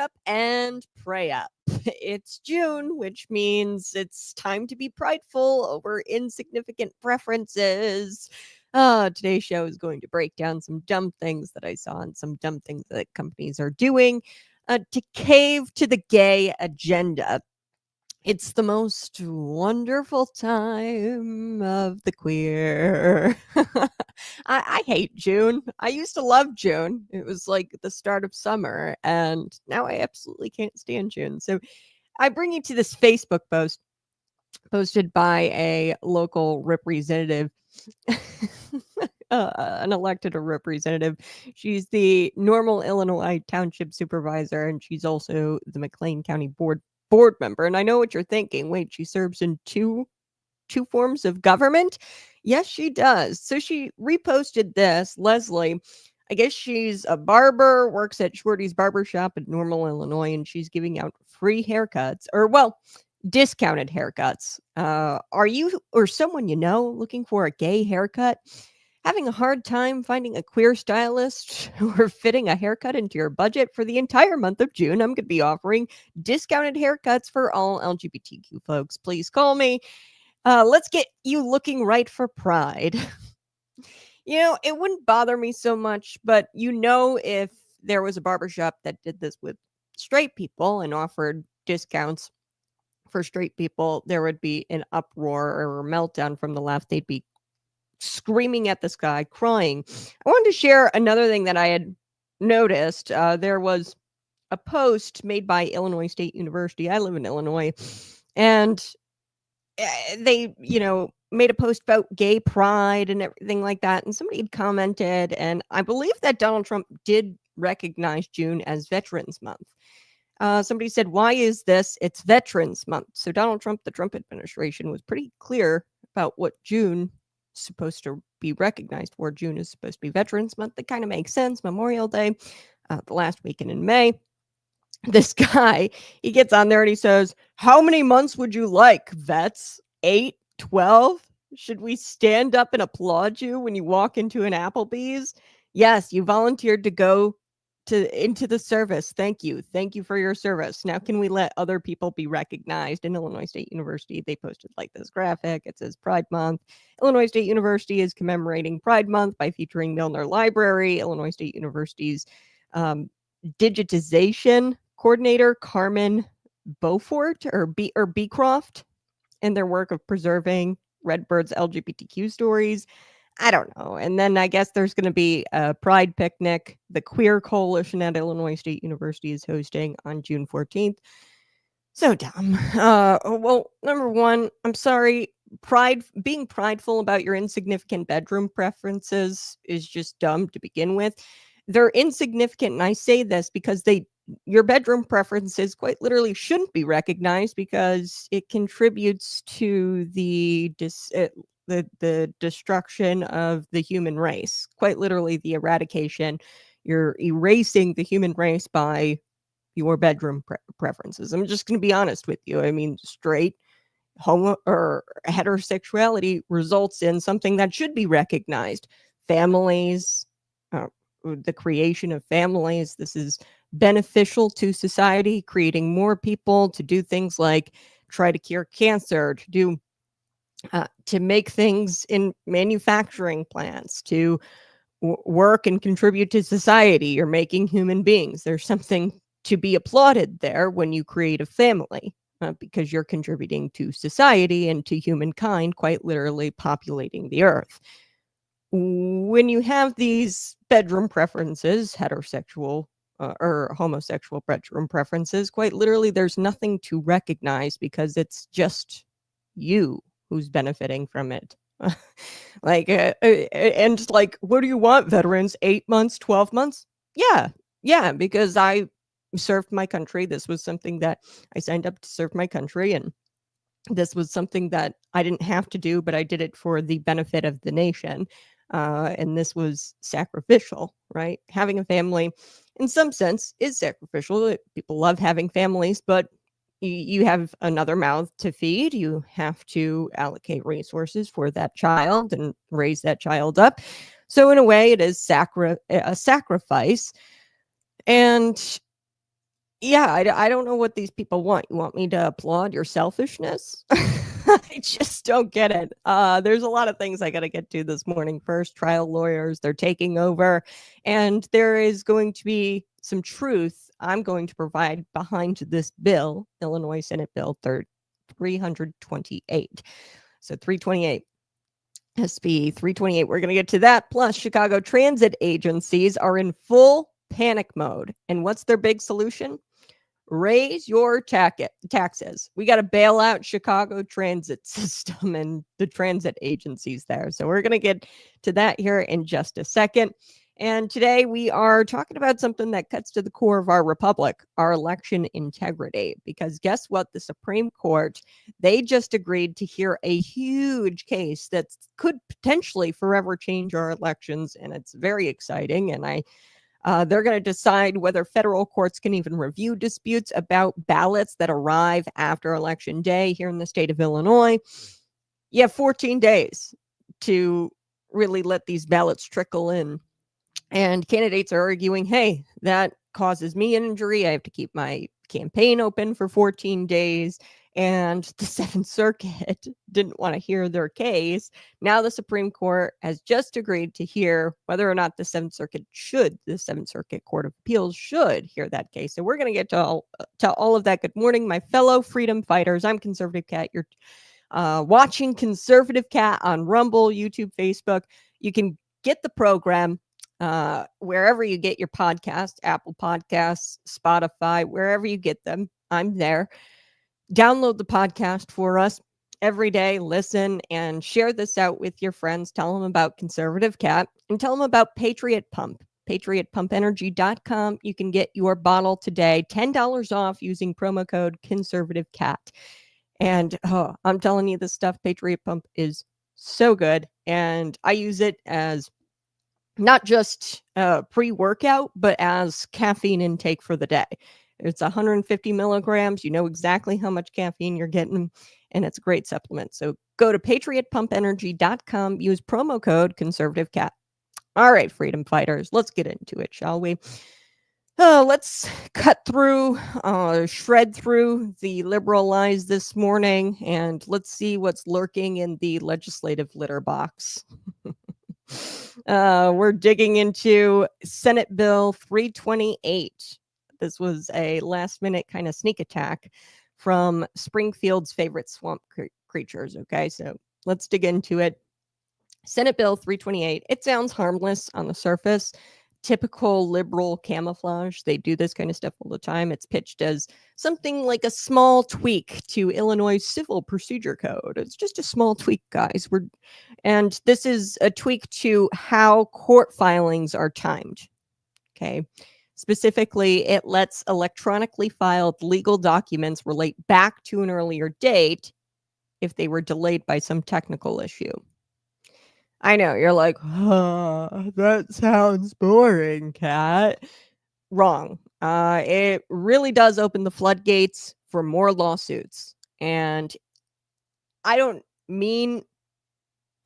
up and pray up. It's June, which means it's time to be prideful over insignificant preferences. Today's show is going to break down some dumb things that I saw and some dumb things that companies are doing to cave to the gay agenda. It's the most wonderful time of the queer. I hate June. I used to love June. It was like the start of summer, and now I absolutely can't stand June. So I bring you to this Facebook post posted by a local representative, an elected representative. She's the Normal, Illinois Township Supervisor, and she's also the McLean County board member. And I know what you're thinking. Wait, she serves in two forms of government? Yes, she does. So she reposted this. Leslie, I guess she's a barber, works at Shorty's Barber Shop in Normal, Illinois, and she's giving out free haircuts, or well, discounted haircuts. Are you or someone you know looking for a gay haircut? Having a hard time finding a queer stylist or fitting a haircut into your budget? For the entire month of June, I'm going to be offering discounted haircuts for all LGBTQ folks. Please call me. Let's get you looking right for pride. It wouldn't bother me so much, but if there was a barbershop that did this with straight people and offered discounts for straight people, there would be an uproar or a meltdown from the left. They'd be screaming at the sky, crying. I wanted to share another thing that I had noticed. There was a post made by Illinois State University. I live in Illinois, and they, made a post about gay pride and everything like that. And somebody had commented, and I believe that Donald Trump did recognize June as Veterans Month. Somebody said, "Why is this? It's Veterans Month." So Donald Trump, the Trump administration, was pretty clear about what June is supposed to be recognized for. June is supposed to be Veterans Month. That kind of makes sense. Memorial Day, the last weekend in May. This guy, he gets on there and he says, "How many months would you like, vets? 8, 12? Should we stand up and applaud you when you walk into an Applebee's? Yes, you volunteered to go into the service. Thank you. Thank you for your service. Now can we let other people be recognized?" In Illinois State University, they posted like this graphic. It says Pride Month. Illinois State University is commemorating Pride Month by featuring Milner Library. Illinois State University's digitization coordinator Carmen Beaufort or Beecroft, and their work of preserving Redbird's LGBTQ stories. I don't know. And then I guess there's going to be a pride picnic the Queer Coalition at Illinois State University is hosting on June 14th. So dumb. Well, number one, I'm sorry. Being prideful about your insignificant bedroom preferences is just dumb to begin with. They're insignificant, and I say this because your bedroom preferences quite literally shouldn't be recognized because it contributes to the destruction of the human race. Quite literally, the eradication. You're erasing the human race by your bedroom preferences. I'm just going to be honest with you. I mean, straight homo or heterosexuality results in something that should be recognized. Families, the creation of families. This is beneficial to society, creating more people to do things like try to cure cancer, to make things in manufacturing plants, to work and contribute to society. You're making human beings. There's something to be applauded there when you create a family, because you're contributing to society and to humankind, quite literally populating the earth. When you have these bedroom preferences, heterosexual or homosexual bedroom preferences, quite literally, there's nothing to recognize because it's just you who's benefiting from it. And like, what do you want, veterans? 8 months, 12 months? Yeah, because I served my country. This was something that I signed up to serve my country, and this was something that I didn't have to do, but I did it for the benefit of the nation. And this was sacrificial, right? Having a family, in some sense, is sacrificial. People love having families, but you have another mouth to feed. You have to allocate resources for that child and raise that child up. So in a way, it is a sacrifice. And Yeah, I don't know what these people want. You want me to applaud your selfishness? I just don't get it. There's a lot of things I got to get to this morning. First, trial lawyers, they're taking over, and there is going to be some truth I'm going to provide behind this bill, Illinois Senate Bill 328. So 328. SB 328. We're going to get to that. Plus, Chicago transit agencies are in full panic mode. And what's their big solution? Raise your taxes. We got to bail out Chicago transit system and the transit agencies there. So we're going to get to that here in just a second. And today we are talking about something that cuts to the core of our republic, our election integrity. Because guess what? The Supreme Court, they just agreed to hear a huge case that could potentially forever change our elections. And it's very exciting. And they're going to decide whether federal courts can even review disputes about ballots that arrive after Election Day here in the state of Illinois. You have 14 days to really let these ballots trickle in. And candidates are arguing, hey, that causes me an injury. I have to keep my campaign open for 14 days. And the Seventh Circuit didn't want to hear their case. Now the Supreme Court has just agreed to hear whether or not the Seventh Circuit Court of Appeals should hear that case. So we're going to get to all of that. Good morning, my fellow freedom fighters. I'm Conservative Cat. You're watching Conservative Cat on Rumble, YouTube, Facebook. You can get the program wherever you get your podcast, Apple Podcasts, Spotify, wherever you get them. I'm there. Download the podcast for us every day. Listen and share this out with your friends. Tell them about Conservative Cat and tell them about Patriot Pump. PatriotPumpEnergy.com. You can get your bottle today, $10 off using promo code Conservative Cat. And I'm telling you, this stuff, Patriot Pump, is so good. And I use it as not just pre-workout, but as caffeine intake for the day. It's 150 milligrams. You know exactly how much caffeine you're getting, and it's a great supplement. So go to patriotpumpenergy.com, use promo code Conservative Cat. All right, freedom fighters, let's get into it, shall we? Let's shred through the liberal lies this morning, and let's see what's lurking in the legislative litter box. We're digging into Senate Bill 328. This was a last minute kind of sneak attack from Springfield's favorite swamp creatures. Okay, so let's dig into it. Senate Bill 328. It sounds harmless on the surface. Typical liberal camouflage. They do this kind of stuff all the time. It's pitched as something like a small tweak to Illinois Civil Procedure Code. It's just a small tweak, guys. And this is a tweak to how court filings are timed. Okay. Specifically, it lets electronically filed legal documents relate back to an earlier date if they were delayed by some technical issue. I know, you're like, that sounds boring, Kat. Wrong. It really does open the floodgates for more lawsuits. And I don't mean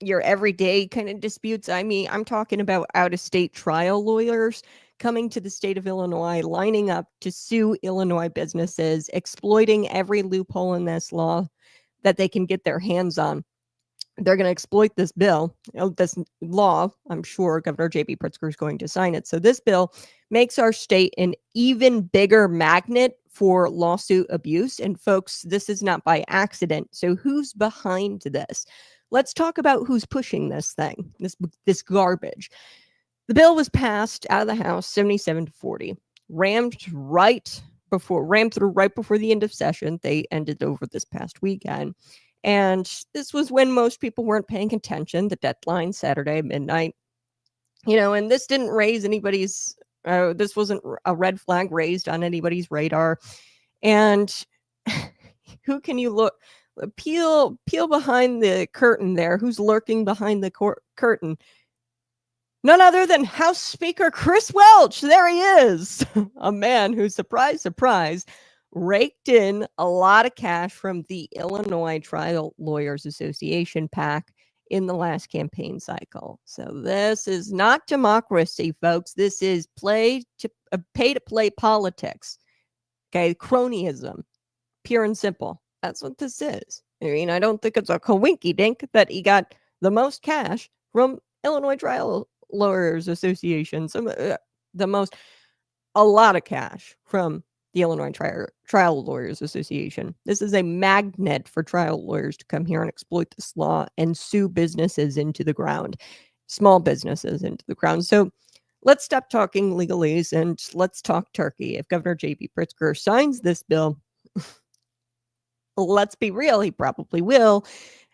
your everyday kind of disputes. I mean, I'm talking about out-of-state trial lawyers coming to the state of Illinois, lining up to sue Illinois businesses, exploiting every loophole in this law that they can get their hands on. They're going to exploit this bill, this law. I'm sure Governor J.B. Pritzker is going to sign it. So this bill makes our state an even bigger magnet for lawsuit abuse. And folks, this is not by accident. So who's behind this? Let's talk about who's pushing this thing, this garbage. The bill was passed out of the House 77-40, rammed through right before the end of session. They ended over this past weekend. And this was when most people weren't paying attention. The deadline, Saturday, midnight. And this didn't raise anybody's, this wasn't a red flag raised on anybody's radar. And who can you look, peel behind the curtain there? Who's lurking behind the curtain? None other than House Speaker Chris Welch. There he is. A man who, surprise, surprise, raked in a lot of cash from the Illinois Trial Lawyers Association PAC in the last campaign cycle. So this is not democracy, folks. This is pay to play politics. Okay, cronyism, pure and simple. That's what this is. I mean, I don't think it's a coinky dink that he got the most cash from Illinois Trial Lawyers Association. The most, a lot of cash from the Illinois Trial Lawyers Association. This is a magnet for trial lawyers to come here and exploit this law and sue businesses into the ground, small businesses into the ground. So let's stop talking legalese and let's talk turkey. If Governor J.B. Pritzker signs this bill, let's be real, he probably will.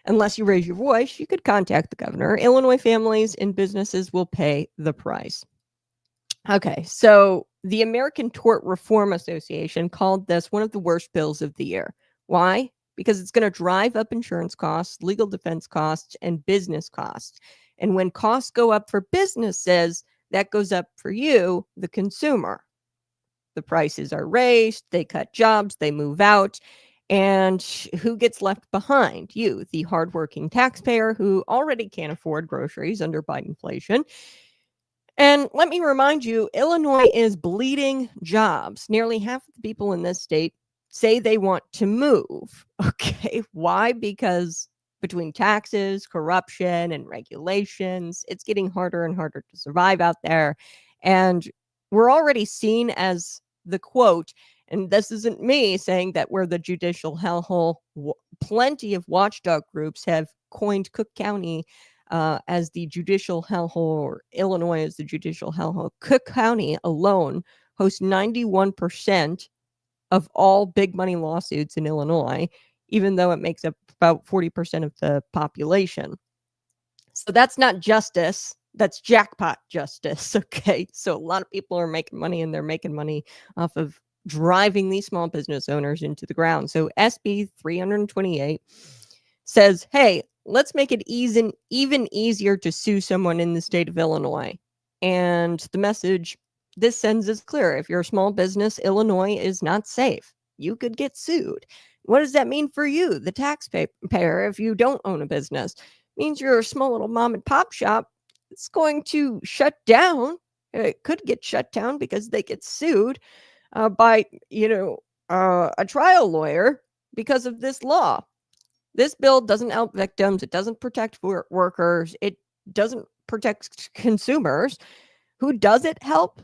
Unless you raise your voice, you could contact the governor. Illinois families and businesses will pay the price. Okay, so the American Tort Reform Association called this one of the worst bills of the year. Why? Because it's going to drive up insurance costs, legal defense costs, and business costs. And when costs go up for businesses, that goes up for you, the consumer. The prices are raised, they cut jobs, they move out. And who gets left behind? You, the hardworking taxpayer who already can't afford groceries under Biden inflation. And let me remind you, Illinois is bleeding jobs. Nearly half of the people in this state say they want to move. Okay. Why? Because between taxes, corruption, and regulations, it's getting harder and harder to survive out there. And we're already seen as the quote, and this isn't me saying that we're the judicial hellhole. Plenty of watchdog groups have coined Cook County as the judicial hellhole, or Illinois as the judicial hellhole. Cook County alone hosts 91% of all big money lawsuits in Illinois, even though it makes up about 40% of the population. So that's not justice. That's jackpot justice. Okay. So a lot of people are making money, and they're making money off of driving these small business owners into the ground. So SB 328 says, hey, let's make it even easier to sue someone in the state of Illinois. And the message this sends is clear. If you're a small business, Illinois is not safe. You could get sued. What does that mean for you, the taxpayer, if you don't own a business? It means you're a small little mom and pop shop. It's going to shut down. It could get shut down because they get sued by, a trial lawyer because of this law. This bill doesn't help victims. It doesn't protect workers. It doesn't protect consumers. Who does it help?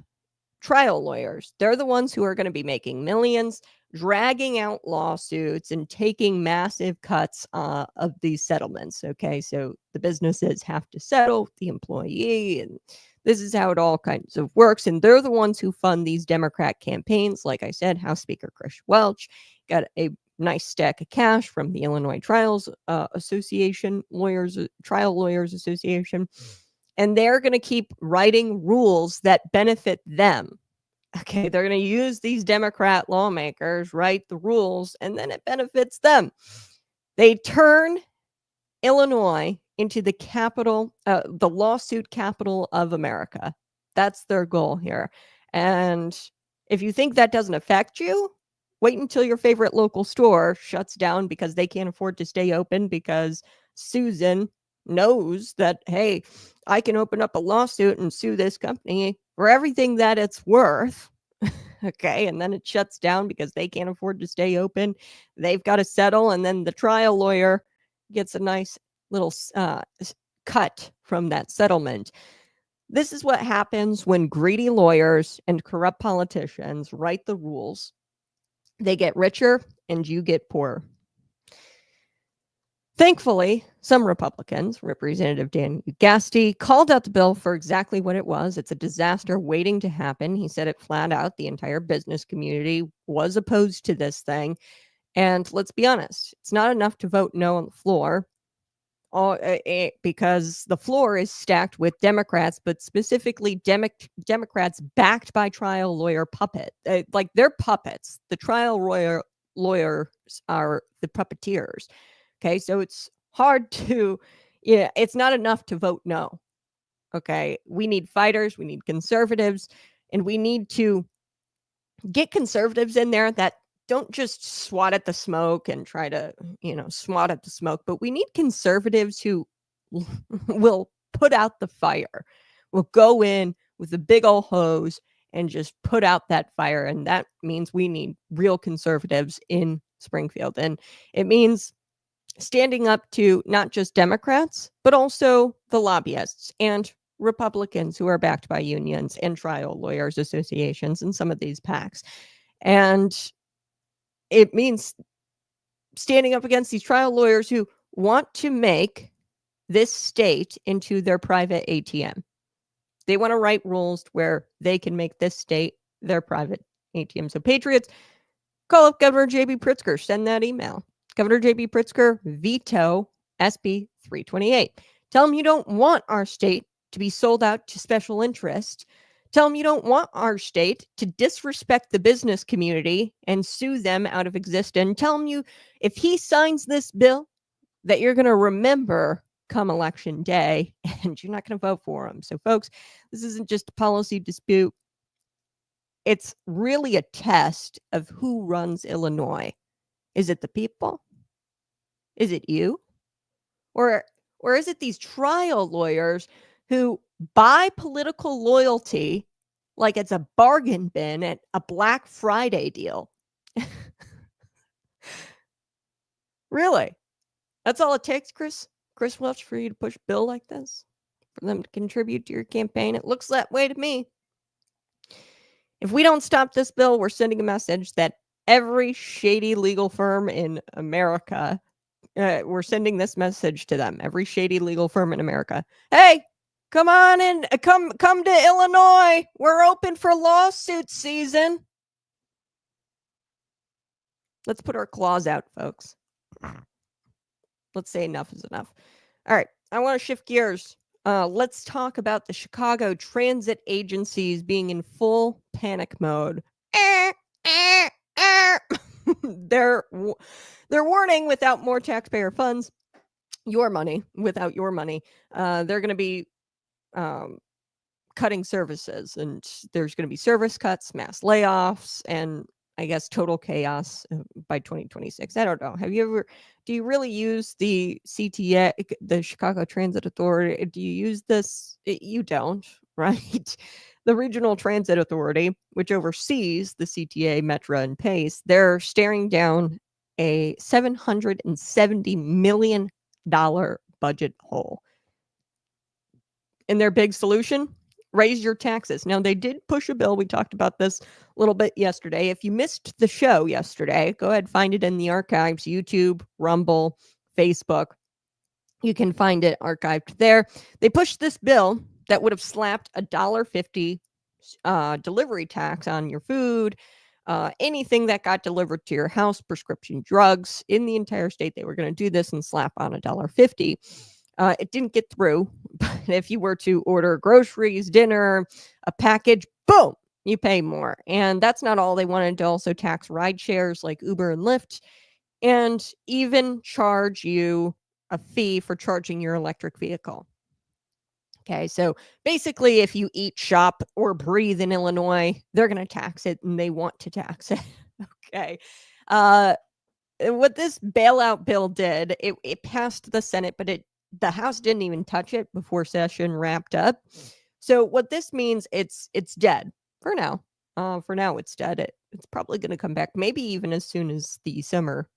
Trial lawyers. They're the ones who are going to be making millions, dragging out lawsuits and taking massive cuts of these settlements. Okay, so the businesses have to settle the employee, and this is how it all kinds of works. And they're the ones who fund these Democrat campaigns. Like I said, House Speaker Chris Welch got a nice stack of cash from the Illinois Trials Association, Trial Lawyers Association. And they're going to keep writing rules that benefit them. Okay, they're going to use these Democrat lawmakers, write the rules, and then it benefits them. They turn Illinois into the capital, the lawsuit capital of America. That's their goal here. And if you think that doesn't affect you, wait until your favorite local store shuts down because they can't afford to stay open, because Susan knows that, hey, I can open up a lawsuit and sue this company for everything that it's worth. Okay. And then it shuts down because they can't afford to stay open. They've got to settle. And then the trial lawyer gets a nice little cut from that settlement. This is what happens when greedy lawyers and corrupt politicians write the rules. They get richer and you get poorer. Thankfully, some Republicans, Representative Dan Ugasti, called out the bill for exactly what it was. It's a disaster waiting to happen. He said it flat out. The entire business community was opposed to this thing. And let's be honest, it's not enough to vote no on the floor, because the floor is stacked with Democrats, but specifically Democrats backed by trial lawyer puppet. Like, they're puppets. The trial lawyers are the puppeteers. Okay, so it's hard to, it's not enough to vote no. Okay, we need fighters, we need conservatives, and we need to get conservatives in there that don't just swat at the smoke and try to, swat at the smoke, but we need conservatives who will put out the fire, will go in with a big old hose and just put out that fire. And that means we need real conservatives in Springfield. And it means standing up to not just Democrats, but also the lobbyists and Republicans who are backed by unions and trial lawyers associations and some of these PACs. And it means standing up against these trial lawyers who want to make this state into their private ATM. They want to write rules where they can make this state their private ATM. So patriots, call up Governor J.B. Pritzker, send that email. Governor J.B. Pritzker, veto SB 328. Tell him you don't want our state to be sold out to special interests. Tell him you don't want our state to disrespect the business community and sue them out of existence. Tell him if he signs this bill, that you're going to remember come election day and you're not going to vote for him. So, folks, this isn't just a policy dispute. It's really a test of who runs Illinois. Is it the people? Is it you? Or is it these trial lawyers who buy political loyalty like it's a bargain bin at a Black Friday deal? Really? That's all it takes, Chris Welch, for you to push a bill like this? For them to contribute to your campaign? It looks that way to me. If we don't stop this bill, we're sending a message that every shady legal firm in America, we're sending this message to them. Every shady legal firm in America. Hey, come on in. Come to Illinois. We're open for lawsuit season. Let's put our claws out, folks. Let's say enough is enough. All right. I want to shift gears. Let's talk about the Chicago transit agencies being in full panic mode. They're warning without more taxpayer funds, without your money, they're going to be cutting services, and there's going to be service cuts, mass layoffs, and I guess total chaos by 2026. I don't know. Do you really use the CTA, the Chicago Transit Authority? Do you use this? You don't, right? The Regional Transit Authority, which oversees the CTA, Metra, and PACE, they're staring down a $770 million budget hole. And their big solution? Raise your taxes. Now, they did push a bill. We talked about this a little bit yesterday. If you missed the show yesterday, go ahead, find it in the archives, YouTube, Rumble, Facebook. You can find it archived there. They pushed this bill that would have slapped a $1.50 delivery tax on your food, anything that got delivered to your house, prescription drugs in the entire state. They were going to do this and slap on a $1.50. It didn't get through, but if you were to order groceries, dinner, a package, boom, you pay more. And that's not all. They wanted to also tax ride shares like Uber and Lyft, and even charge you a fee for charging your electric vehicle. Okay, so basically, if you eat, shop, or breathe in Illinois, they're going to tax it, and they want to tax it. Okay. What this bailout bill did, it passed the Senate, but the House didn't even touch it before session wrapped up. So what this means, it's dead for now. For now, it's dead. It's probably going to come back, maybe even as soon as the summer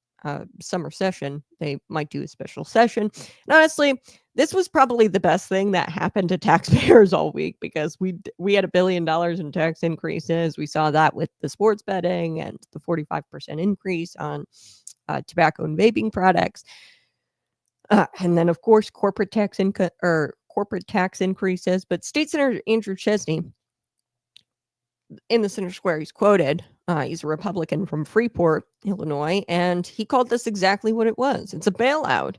session. They might do a special session. And honestly, this was probably the best thing that happened to taxpayers all week, because we had $1 billion in tax increases. We saw that with the sports betting and the 45% increase on tobacco and vaping products. And then, of course, corporate tax increases. But State Senator Andrew Chesney, in the Center Square, he's quoted. He's a Republican from Freeport, Illinois, and he called this exactly what it was. It's a bailout,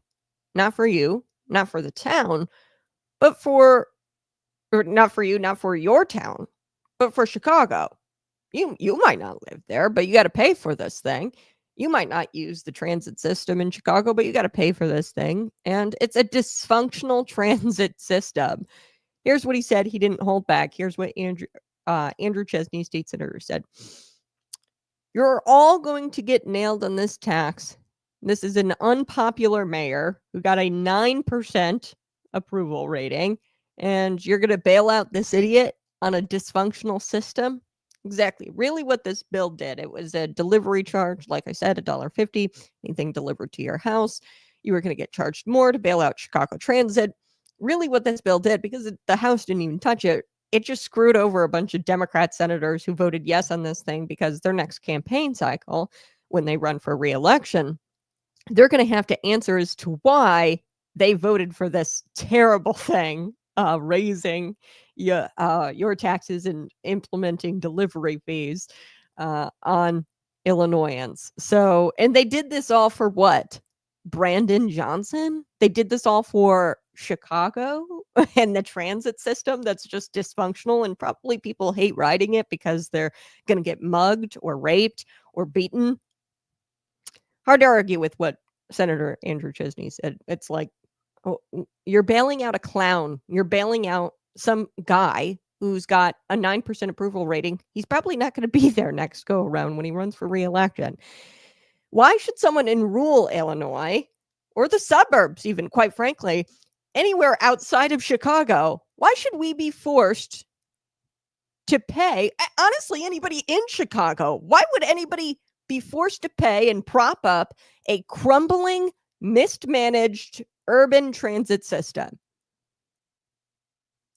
not for you, not for the town, but not for you, not for your town, but for Chicago. You might not live there, but you got to pay for this thing. You might not use the transit system in Chicago, but you got to pay for this thing. And it's a dysfunctional transit system. Here's what he said. He didn't hold back. Here's what Andrew Chesney, state senator, said. You're all going to get nailed on this tax. This is an unpopular mayor who got a 9% approval rating, and you're going to bail out this idiot on a dysfunctional system? Exactly. Really what this bill did, it was a delivery charge, like I said, $1.50, anything delivered to your house. You were going to get charged more to bail out Chicago Transit. Really what this bill did, because the House didn't even touch it, it just screwed over a bunch of Democrat senators who voted yes on this thing because their next campaign cycle, when they run for re-election, they're going to have to answer as to why they voted for this terrible thing, raising your taxes and implementing delivery fees on Illinoisans. So, and they did this all for what? Brandon Johnson? They did this all for Chicago and the transit system that's just dysfunctional, and probably people hate riding it because they're going to get mugged or raped or beaten. Hard to argue with what Senator Andrew Chesney said. It's like, oh, you're bailing out a clown. You're bailing out some guy who's got a 9% approval rating. He's probably not going to be there next go around when he runs for re-election. Why should someone in rural Illinois, or the suburbs even, quite frankly, anywhere outside of Chicago, why should we be forced to pay? Honestly, anybody in Chicago, why would anybody be forced to pay and prop up a crumbling, mismanaged urban transit system?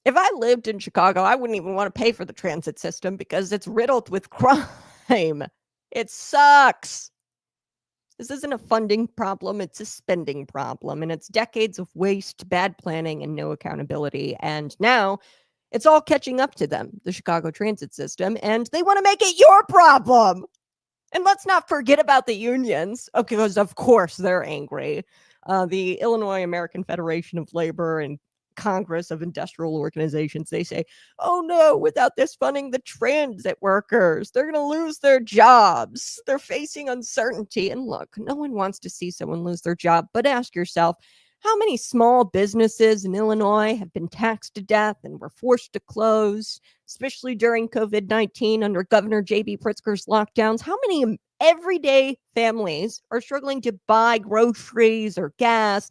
If I lived in Chicago, I wouldn't even want to pay for the transit system because it's riddled with crime. It sucks. This isn't a funding problem, it's a spending problem, and it's decades of waste, bad planning, and no accountability. And now it's all catching up to them, the Chicago transit system, and they want to make it your problem. And let's not forget about the unions, because of course they're angry. The Illinois American Federation of Labor and Congress of Industrial Organizations, they say, oh no, without this funding, the transit workers, they're going to lose their jobs. They're facing uncertainty. And look, no one wants to see someone lose their job, but ask yourself, how many small businesses in Illinois have been taxed to death and were forced to close, especially during COVID-19 under Governor J.B. Pritzker's lockdowns? How many everyday families are struggling to buy groceries or gas?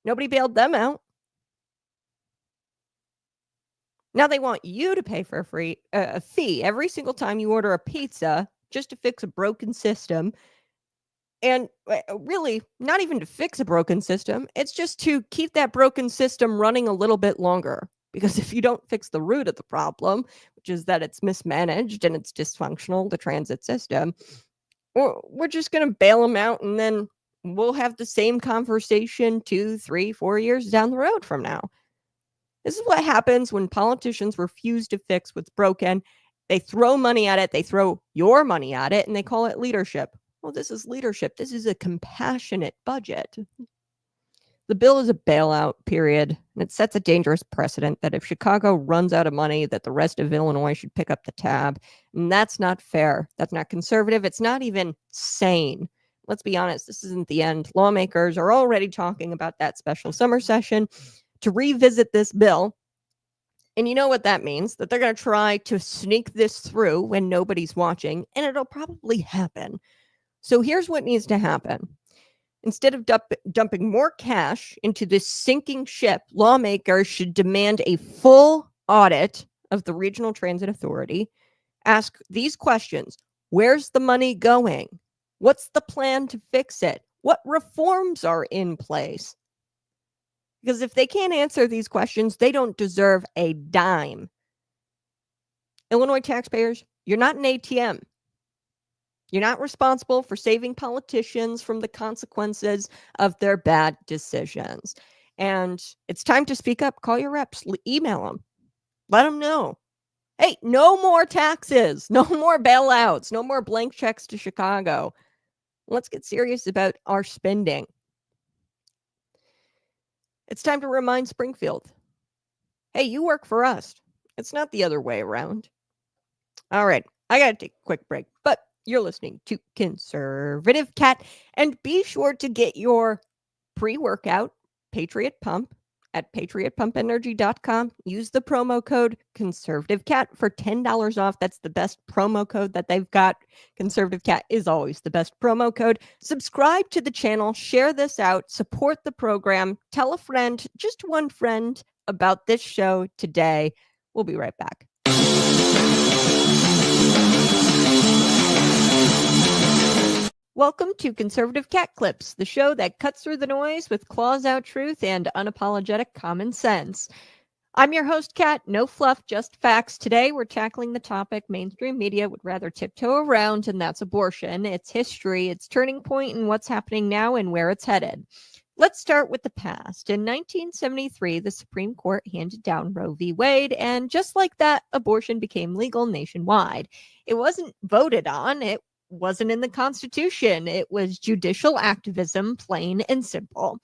Nobody bailed them out. Now they want you to pay for a fee every single time you order a pizza just to fix a broken system. And really, not even to fix a broken system. It's just to keep that broken system running a little bit longer. Because if you don't fix the root of the problem, which is that it's mismanaged and it's dysfunctional, the transit system, we're just going to bail them out, and then we'll have the same conversation 2, 3, 4 years down the road from now. This is what happens when politicians refuse to fix what's broken. They throw money at it. They throw your money at it, and they call it leadership. Well, this is leadership. This is a compassionate budget. The bill is a bailout, period, and it sets a dangerous precedent that if Chicago runs out of money, that the rest of Illinois should pick up the tab. And that's not fair. That's not conservative. It's not even sane. Let's be honest, this isn't the end. Lawmakers are already talking about that special summer session to revisit this bill. And you know what that means? That they're going to try to sneak this through when nobody's watching, and it'll probably happen. So here's what needs to happen. Instead of dumping more cash into this sinking ship, lawmakers should demand a full audit of the Regional Transit Authority. Ask these questions. Where's the money going? What's the plan to fix it? What reforms are in place? Because if they can't answer these questions, they don't deserve a dime. Illinois taxpayers, you're not an ATM. You're not responsible for saving politicians from the consequences of their bad decisions. And it's time to speak up. Call your reps, email them, let them know. Hey, no more taxes, no more bailouts, no more blank checks to Chicago. Let's get serious about our spending. It's time to remind Springfield, hey, you work for us. It's not the other way around. All right, I got to take a quick break, but you're listening to Conservative Cat, and be sure to get your pre-workout Patriot Pump at patriotpumpenergy.com. Use the promo code Conservative Cat for $10 off. That's the best promo code that they've got. Conservative Cat is always the best promo code. Subscribe to the channel, share this out, support the program, tell a friend, just one friend, about this show today. We'll be right back. Welcome to Conservative Cat Clips, the show that cuts through the noise with claws out truth and unapologetic common sense. I'm your host, Kat. No fluff, just facts. Today, we're tackling the topic mainstream media would rather tiptoe around, and that's abortion, its history, its turning point, and what's happening now and where it's headed. Let's start with the past. In 1973, the Supreme Court handed down Roe v. Wade, and just like that, abortion became legal nationwide. It wasn't voted on, it wasn't in the Constitution. It was judicial activism, plain and simple.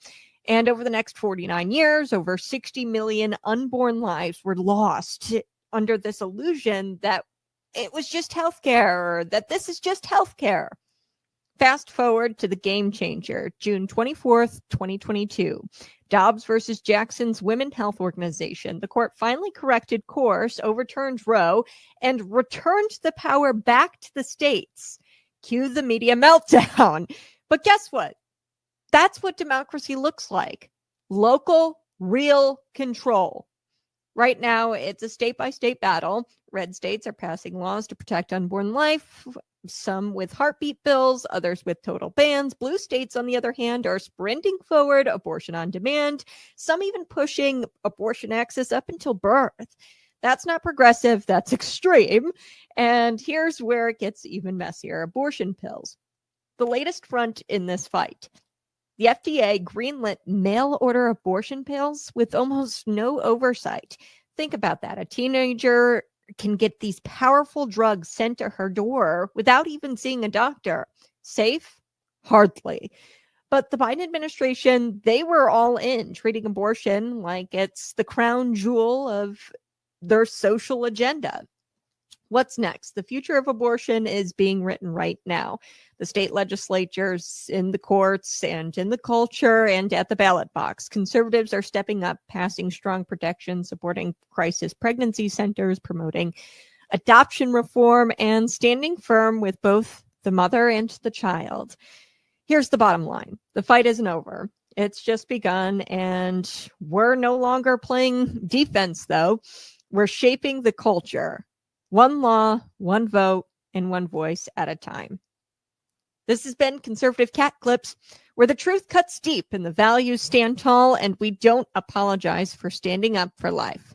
And over the next 49 years, over 60 million unborn lives were lost under this illusion that it was just healthcare, that this is just healthcare. Fast forward to the game changer, June 24th, 2022. Dobbs versus Jackson's Women's Health Organization. The court finally corrected course, overturned Roe, and returned the power back to the states. Cue the media meltdown. But guess what? That's what democracy looks like. Local, real control. Right now, it's a state-by-state battle. Red states are passing laws to protect unborn life, some with heartbeat bills, others with total bans. Blue states, on the other hand, are sprinting forward, abortion on demand, some even pushing abortion access up until birth. That's not progressive, that's extreme. And here's where it gets even messier. Abortion pills. The latest front in this fight. The FDA greenlit mail-order abortion pills with almost no oversight. Think about that. A teenager can get these powerful drugs sent to her door without even seeing a doctor. Safe? Hardly. But the Biden administration, they were all in, treating abortion like it's the crown jewel of their social agenda. What's next? The future of abortion is being written right now. The state legislatures, in the courts, and in the culture, and at the ballot box. Conservatives are stepping up, passing strong protections, supporting crisis pregnancy centers, promoting adoption reform, and standing firm with both the mother and the child. Here's the bottom line. The fight isn't over. It's just begun, and we're no longer playing defense, though. We're shaping the culture. One law, one vote, and one voice at a time. This has been Conservative Cat Clips, where the truth cuts deep and the values stand tall, and we don't apologize for standing up for life.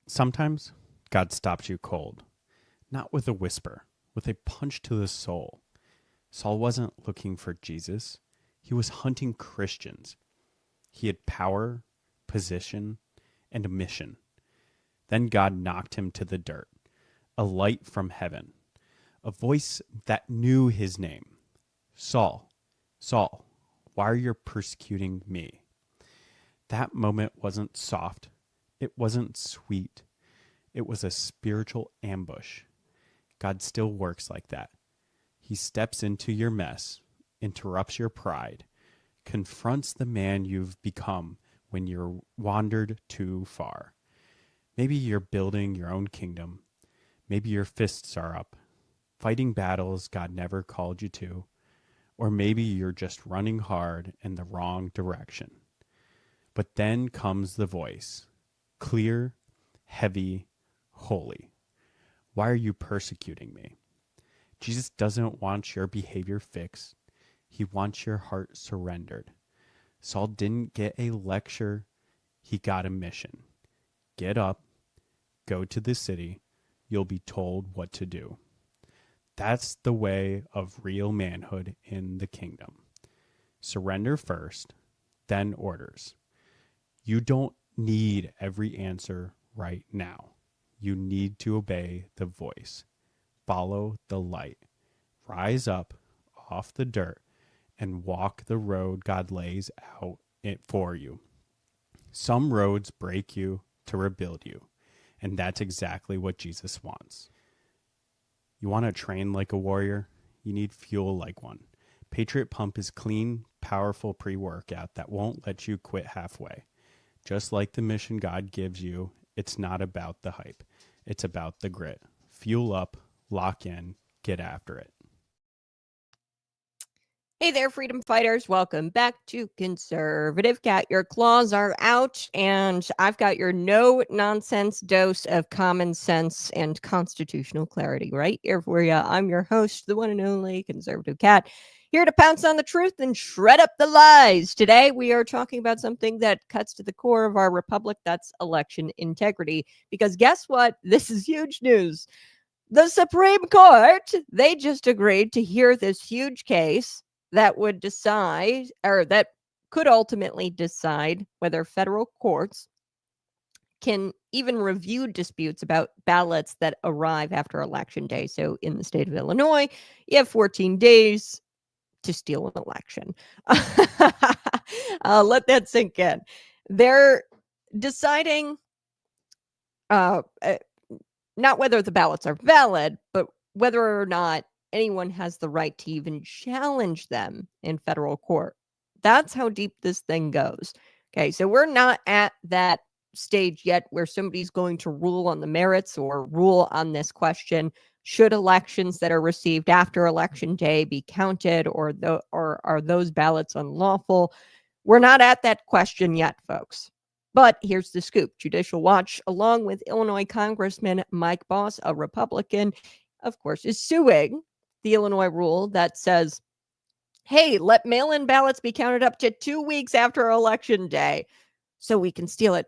Sometimes God stops you cold, not with a whisper, with a punch to the soul. Saul wasn't looking for Jesus. He was hunting Christians. He had power, position, and a mission. Then God knocked him to the dirt, a light from heaven, a voice that knew his name. Saul, Saul, why are you persecuting me? That moment wasn't soft. It wasn't sweet. It was a spiritual ambush. God still works like that. He steps into your mess, interrupts your pride, confronts the man you've become when you're wandered too far. Maybe you're building your own kingdom. Maybe your fists are up, fighting battles God never called you to. Or maybe you're just running hard in the wrong direction. But then comes the voice, clear, heavy, holy. Why are you persecuting me? Jesus doesn't want your behavior fixed. He wants your heart surrendered. Saul didn't get a lecture. He got a mission. Get up, go to the city. You'll be told what to do. That's the way of real manhood in the kingdom. Surrender first, then orders. You don't need every answer right now. You need to obey the voice. Follow the light. Rise up off the dirt and walk the road God lays out for you. Some roads break you to rebuild you, and that's exactly what Jesus wants. You want to train like a warrior? You need fuel like one. Patriot Pump is clean, powerful pre-workout that won't let you quit halfway. Just like the mission God gives you, it's not about the hype. It's about the grit. Fuel up, lock in, get after it. Hey there, freedom fighters. Welcome back to Conservative Cat. Your claws are out, and I've got your no nonsense dose of common sense and constitutional clarity right here for you. I'm your host, the one and only Conservative Cat, here to pounce on the truth and shred up the lies. Today, we are talking about something that cuts to the core of our republic, that's election integrity. Because guess what? This is huge news. The Supreme Court, they just agreed to hear this huge case that would decide, or that could ultimately decide, whether federal courts can even review disputes about ballots that arrive after Election Day. So in the state of Illinois, you have 14 days to steal an election. Let that sink in. They're deciding uh, uh, not whether the ballots are valid, but whether or not anyone has the right to even challenge them in federal court. That's how deep this thing goes. Okay, so we're not at that stage yet where somebody's going to rule on the merits or rule on this question. Should elections that are received after election day be counted, or are those ballots unlawful? We're not at that question yet, folks. But here's the scoop. Judicial Watch, along with Illinois Congressman Mike Boss, a Republican, of course, is suing the Illinois rule that says, hey, let mail-in ballots be counted up to 2 weeks after Election Day so we can steal it.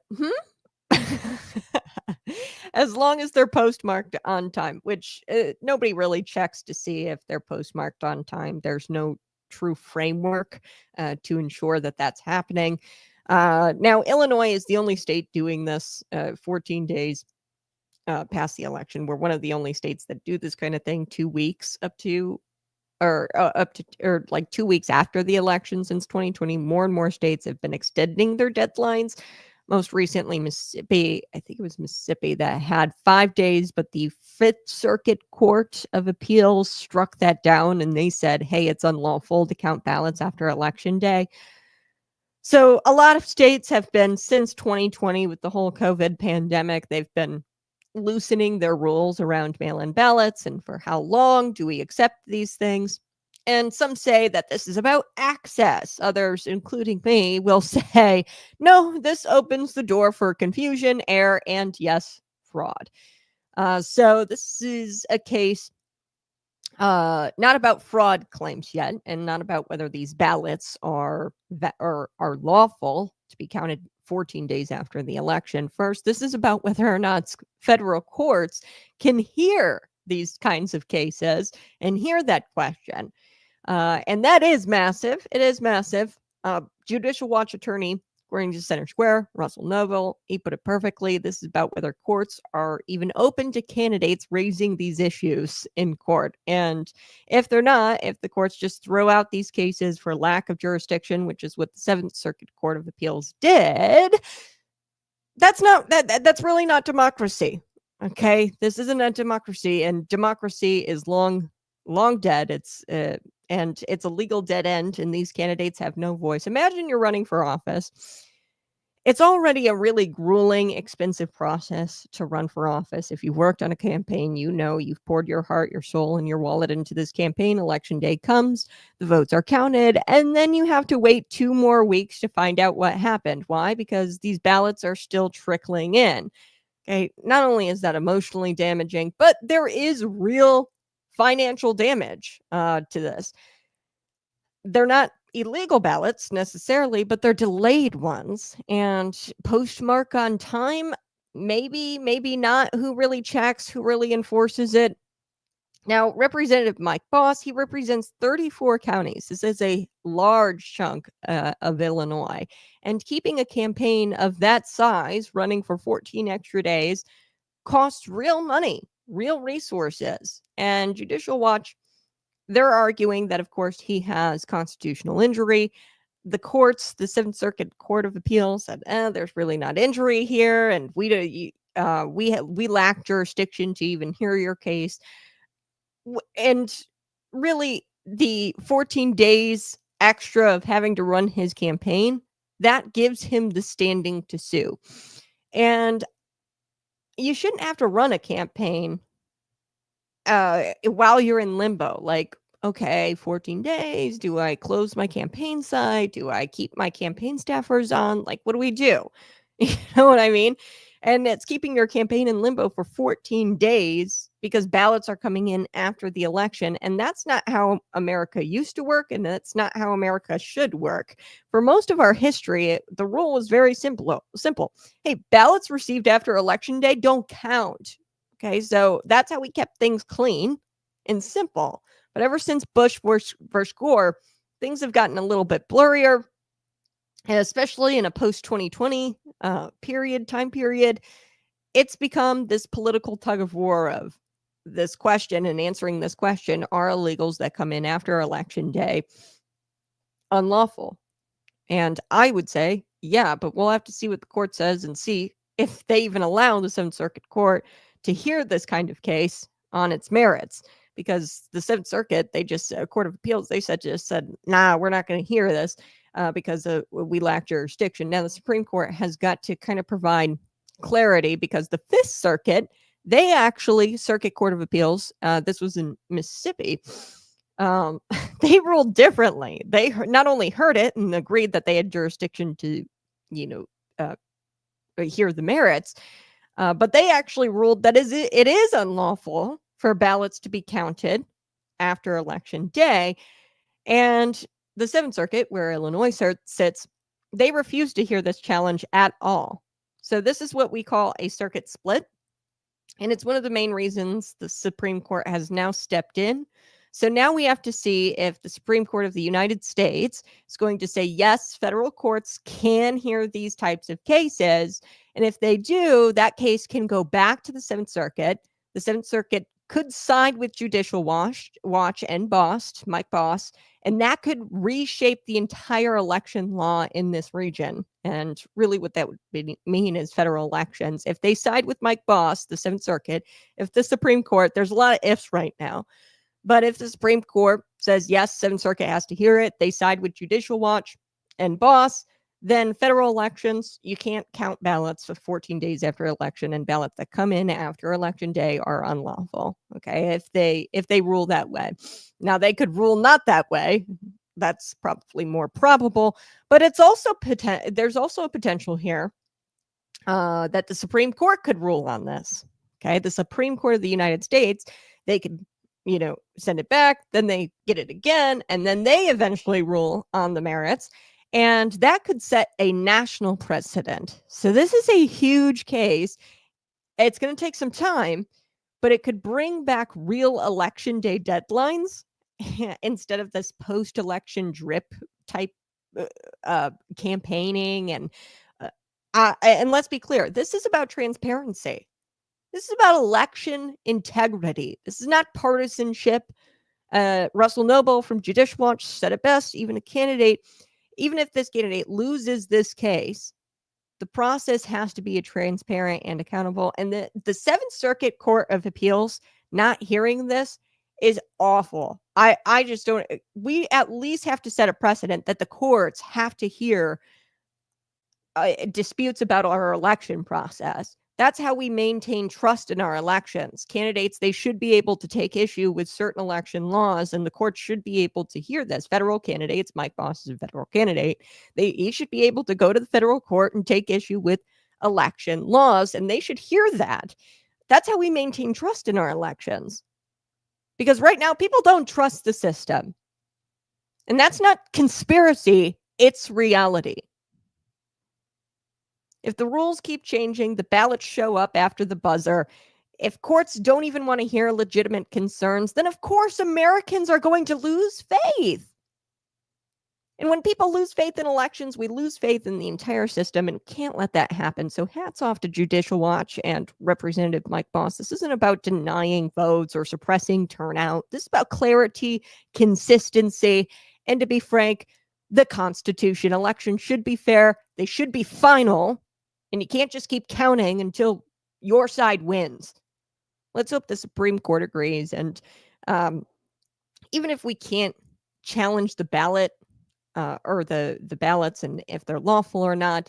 As long as they're postmarked on time, which nobody really checks to see if they're postmarked on time. There's no true framework to ensure that that's happening. Now, Illinois is the only state doing this 14 days past the election. We're one of the only states that do this kind of thing 2 weeks or like 2 weeks after the election since 2020. More and more states have been extending their deadlines. Most recently, Mississippi, I think it was Mississippi, that had 5 days, but the Fifth Circuit Court of Appeals struck that down and they said, hey, it's unlawful to count ballots after Election Day. So a lot of states have been, since 2020 with the whole COVID pandemic, they've been loosening their rules around mail-in ballots and for how long do we accept these things. And some say that this is about access. Others, including me, will say, no, this opens the door for confusion, error, and yes, fraud. So this is a case not about fraud claims yet, and not about whether these ballots are lawful to be counted 14 days after the election. First, this is about whether or not federal courts can hear these kinds of cases and hear that question. And that is massive. It is massive. Judicial Watch attorney, according to Center Square, Russell Noble, he put it perfectly. This is about whether courts are even open to candidates raising these issues in court. And if they're not, if the courts just throw out these cases for lack of jurisdiction, which is what the Seventh Circuit Court of Appeals did, that's really not democracy. Okay, this isn't a democracy, and democracy is long dead. And it's a legal dead end, and these candidates have no voice. Imagine you're running for office. It's already a really grueling, expensive process to run for office. If you've worked on a campaign, you know you've poured your heart, your soul, and your wallet into this campaign. Election day comes, the votes are counted, and then you have to wait 2 more weeks to find out what happened. Why? Because these ballots are still trickling in. Okay, not only is that emotionally damaging, but there is real financial damage to this. They're not illegal ballots necessarily, but they're delayed ones, and postmark on time, maybe not. Who really checks? Who really enforces it? Now, Representative Mike Boss, he represents 34 counties. This is a large chunk of Illinois. And keeping a campaign of that size running for 14 extra days costs real money, real resources. And Judicial Watch, they're arguing that, of course, he has constitutional injury. The courts, the Seventh Circuit Court of Appeals, said, there's really not injury here, and we lack jurisdiction to even hear your case. And really, the 14 days extra of having to run his campaign, that gives him the standing to sue. And you shouldn't have to run a campaign while you're in limbo. Like, okay, 14 days. Do I close my campaign site? Do I keep my campaign staffers on? Like, what do we do? You know what I mean? And it's keeping your campaign in limbo for 14 days because ballots are coming in after the election. And that's not how America used to work. And that's not how America should work. For most of our history, the rule was very simple. Hey, ballots received after election day don't count. Okay, so that's how we kept things clean and simple. But ever since Bush versus Gore, things have gotten a little bit blurrier, especially in a post 2020 time period. It's become this political tug of war of this question and answering this question: are illegals that come in after election day unlawful? And I would say, yeah, but we'll have to see what the court says and see if they even allow the Seventh Circuit Court to hear this kind of case on its merits. Because the Seventh Circuit, they just, Court of Appeals, they just said, nah, we're not going to hear this because we lack jurisdiction. Now, the Supreme Court has got to kind of provide clarity because the Fifth Circuit, they actually, Circuit Court of Appeals, this was in Mississippi, they ruled differently. They not only heard it and agreed that they had jurisdiction to, you know, hear the merits, but they actually ruled that it is unlawful for ballots to be counted after election day. And the Seventh Circuit, where Illinois sits, they refused to hear this challenge at all. So this is what we call a circuit split. And it's one of the main reasons the Supreme Court has now stepped in. So now we have to see if the Supreme Court of the United States is going to say, yes, federal courts can hear these types of cases. And if they do, that case can go back to the Seventh Circuit. The Seventh Circuit could side with Judicial Watch and Mike Boss, and that could reshape the entire election law in this region. And really what that would mean is federal elections. If they side with Mike Boss, the Seventh Circuit, if the Supreme Court, there's a lot of ifs right now, but if the Supreme Court says, yes, Seventh Circuit has to hear it, they side with Judicial Watch and Boss, then federal elections, you can't count ballots for 14 days after election, and ballots that come in after election day are unlawful. Okay, if they rule that way. Now, they could rule not that way. That's probably more probable, but it's also there's also a potential here that the Supreme Court could rule on this. Okay, the Supreme Court of the United States, they could, send it back, then they get it again, and then they eventually rule on the merits. And that could set a national precedent. So this is a huge case. It's going to take some time, but it could bring back real election day deadlines instead of this post-election drip type campaigning. And let's be clear, this is about transparency. This is about election integrity. This is not partisanship. Russell Noble from Judicial Watch said it best: even if this candidate loses this case, the process has to be transparent and accountable. And the Seventh Circuit Court of Appeals not hearing this is awful. I just don't. We at least have to set a precedent that the courts have to hear disputes about our election process. That's how we maintain trust in our elections. Candidates, they should be able to take issue with certain election laws, and the court should be able to hear this. Federal candidates, Mike Boss is a federal candidate, he should be able to go to the federal court and take issue with election laws, and they should hear that. That's how we maintain trust in our elections. Because right now, people don't trust the system. And that's not conspiracy, it's reality. If the rules keep changing, the ballots show up after the buzzer, if courts don't even want to hear legitimate concerns, then of course Americans are going to lose faith. And when people lose faith in elections, we lose faith in the entire system, and can't let that happen. So hats off to Judicial Watch and Representative Mike Boss. This isn't about denying votes or suppressing turnout. This is about clarity, consistency, and to be frank, the Constitution. Elections should be fair. They should be final. And you can't just keep counting until your side wins. Let's hope the Supreme Court agrees. And even if we can't challenge the ballot or the ballots and if they're lawful or not,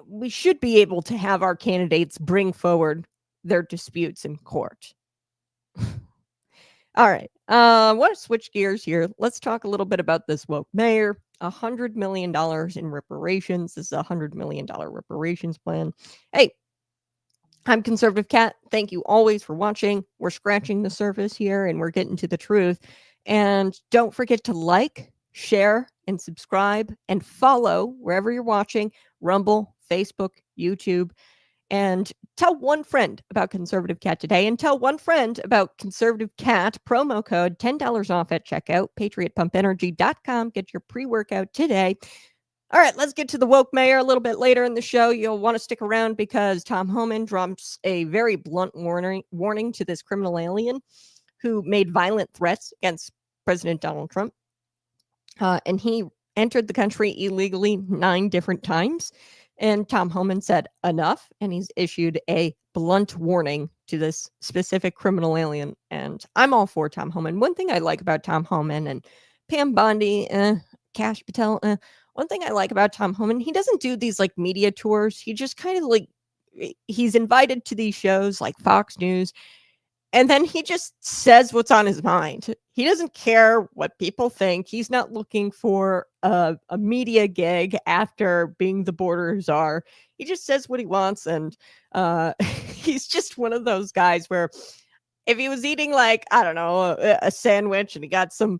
we should be able to have our candidates bring forward their disputes in court. All right. I want to switch gears here. Let's talk a little bit about this woke mayor. $100 million in reparations. This is $100 million reparations plan. Hey, I'm Conservative Cat. Thank you always for watching. We're scratching the surface here and we're getting to the truth. And don't forget to like, share, and subscribe and follow wherever you're watching Rumble, Facebook, YouTube, and tell one friend about Conservative Cat today and tell one friend about Conservative Cat promo code $10 off at checkout, patriotpumpenergy.com. Get your pre-workout today. All right, let's get to the woke mayor a little bit later in the show. You'll want to stick around because Tom Homan drops a very blunt warning to this criminal alien who made violent threats against President Donald Trump. And he entered the country illegally 9 different times. And Tom Homan said enough, and he's issued a blunt warning to this specific criminal alien. And I'm all for Tom Homan. One thing I like about Tom Homan and Pam Bondi, Kash Patel, one thing I like about Tom Homan, he doesn't do these like media tours. He just kind of like, he's invited to these shows like Fox News, and then he just says what's on his mind. He doesn't care what people think. He's not looking for a media gig after being the border czar. He just says what he wants. And he's just one of those guys where if he was eating like, I don't know, a sandwich and he got some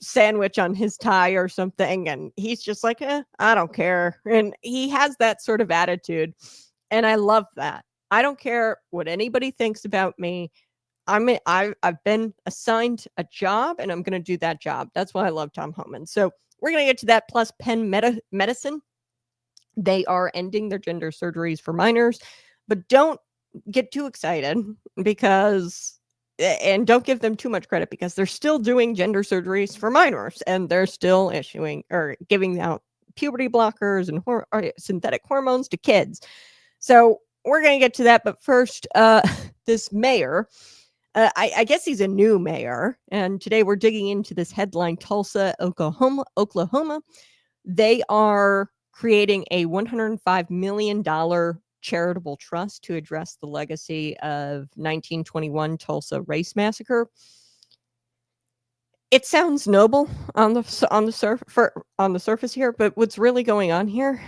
sandwich on his tie or something, and he's just like, I don't care. And he has that sort of attitude. And I love that. I don't care what anybody thinks about me. I've been assigned a job and I'm going to do that job. That's why I love Tom Homan. So we're going to get to that. Plus Penn Medicine. They are ending their gender surgeries for minors, but don't get too excited because, and don't give them too much credit because they're still doing gender surgeries for minors and they're still issuing or giving out puberty blockers and synthetic hormones to kids. So we're going to get to that. But first, this mayor, I guess he's a new mayor. And today we're digging into this headline, Tulsa, Oklahoma. They are creating a $105 million charitable trust to address the legacy of 1921 Tulsa race massacre. It sounds noble on the surface here, but what's really going on here?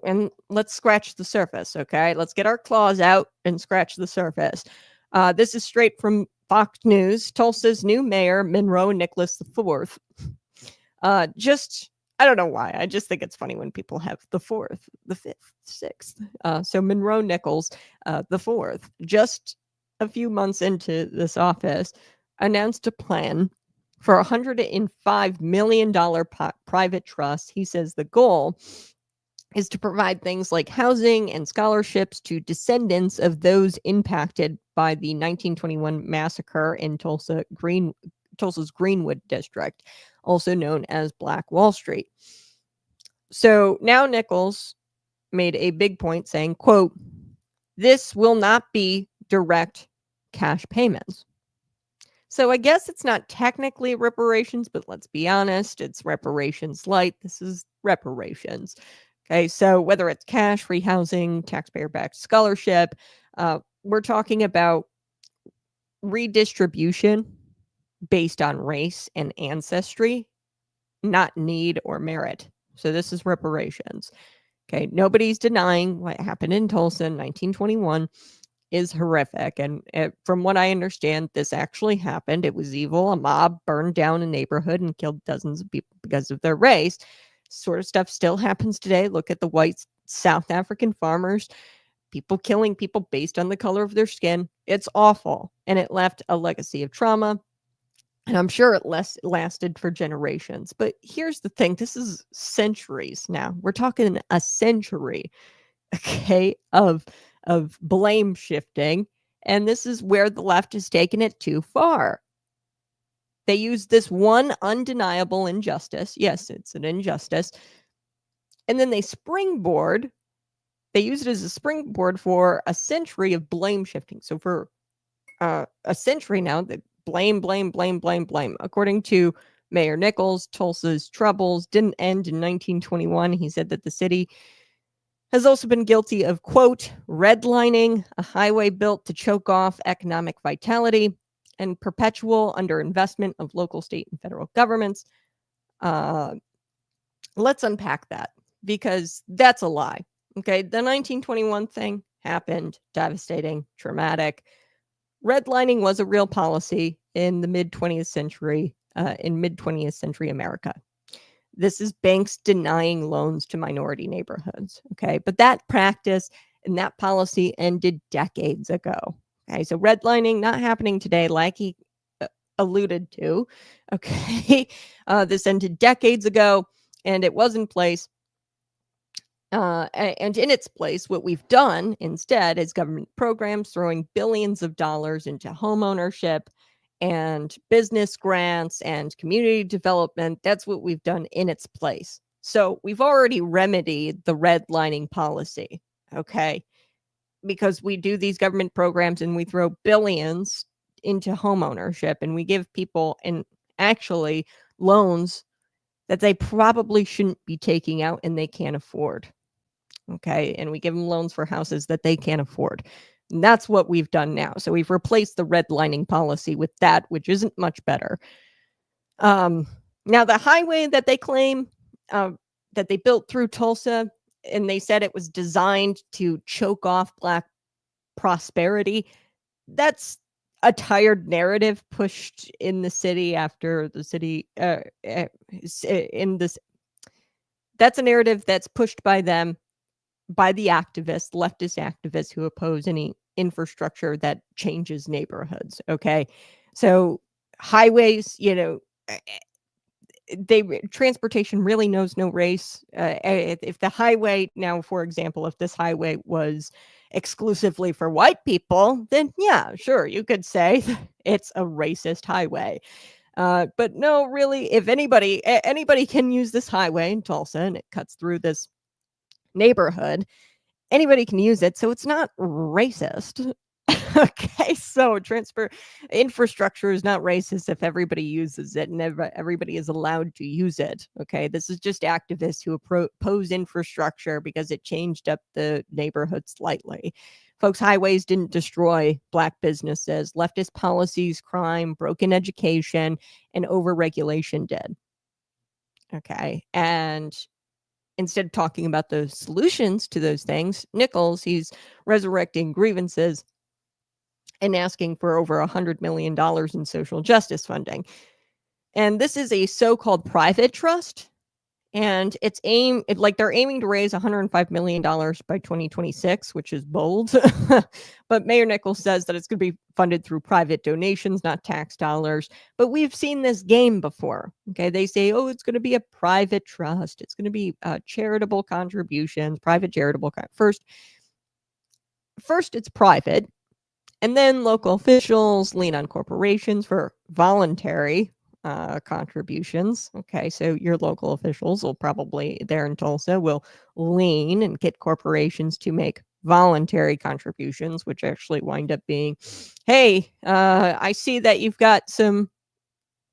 And let's scratch the surface, okay? Let's get our claws out and scratch the surface. This is straight from Fox News. Tulsa's new mayor, Monroe Nicholas IV. I don't know why. I just think it's funny when people have the 4th, the 5th, 6th. So Monroe Nichols, the 4th, just a few months into this office, announced a plan for $105 million private trust. He says the goal is to provide things like housing and scholarships to descendants of those impacted by the 1921 massacre in Tulsa's Greenwood district, also known as Black Wall Street. So now Nichols made a big point saying, quote, "This will not be direct cash payments." So I guess it's not technically reparations, but let's be honest, it's reparations light. This is reparations. Okay, so whether it's cash, free housing, taxpayer-backed scholarship, we're talking about redistribution based on race and ancestry, not need or merit. So this is reparations. Okay, nobody's denying what happened in Tulsa in 1921 is horrific. And from what I understand, this actually happened. It was evil. A mob burned down a neighborhood and killed dozens of people because of their race. Sort of stuff still happens today. Look at the white South African farmers, people killing people based on the color of their skin. It's awful. And it left a legacy of trauma. And I'm sure it lasted for generations. But here's the thing. This is centuries now. We're talking a century, okay, of blame shifting. And this is where the left has taken it too far. They use this one undeniable injustice. Yes, it's an injustice. And then they use it as a springboard for a century of blame shifting. So for a century now, the blame. According to Mayor Nichols, Tulsa's troubles didn't end in 1921. He said that the city has also been guilty of, quote, redlining, a highway built to choke off economic vitality, and perpetual underinvestment of local, state, and federal governments. Uh, let's unpack that because that's a lie. Okay, the 1921 thing happened, devastating, traumatic. Redlining was a real policy in the mid 20th century, in mid 20th century America. This is banks denying loans to minority neighborhoods. Okay. But that practice and that policy ended decades ago. Okay. So redlining not happening today, like he alluded to. Okay. This ended decades ago and it was in place. And in its place, what we've done instead is government programs throwing billions of dollars into home ownership and business grants and community development. That's what we've done in its place. So we've already remedied the redlining policy, okay? Because we do these government programs and we throw billions into home ownership and we give people and actually loans that they probably shouldn't be taking out and they can't afford. Okay. And we give them loans for houses that they can't afford. And that's what we've done now. So we've replaced the redlining policy with that, which isn't much better. Now, the highway that they claim that they built through Tulsa, and they said it was designed to choke off Black prosperity, that's a tired narrative pushed in the city after the city in this. That's a narrative that's pushed by them, by the activists, leftist activists who oppose any infrastructure that changes neighborhoods. Okay. So highways, transportation really knows no race. If the highway now, for example, if this highway was exclusively for white people, then yeah, sure, you could say it's a racist highway. But no, really, if anybody can use this highway in Tulsa and it cuts through this neighborhood, anybody can use it, so it's not racist. Okay, so infrastructure is not racist if everybody uses it and everybody is allowed to use it. Okay, this is just activists who oppose infrastructure because it changed up the neighborhood slightly. Folks, highways didn't destroy Black businesses. Leftist policies, crime, broken education, and overregulation did. Okay, and instead of talking about the solutions to those things, Nichols, he's resurrecting grievances and asking for over $100 million in social justice funding. And this is a so-called private trust. And they're aiming to raise $105 million by 2026, which is bold. But Mayor Nichols says that it's going to be funded through private donations, not tax dollars. But we've seen this game before. Okay, they say, oh, it's going to be a private trust. It's going to be charitable contributions, private charitable. First, it's private. And then local officials lean on corporations for voluntary contributions. Okay, so your local officials will probably there in Tulsa will lean and get corporations to make voluntary contributions, which actually wind up being, hey, I see that you've got some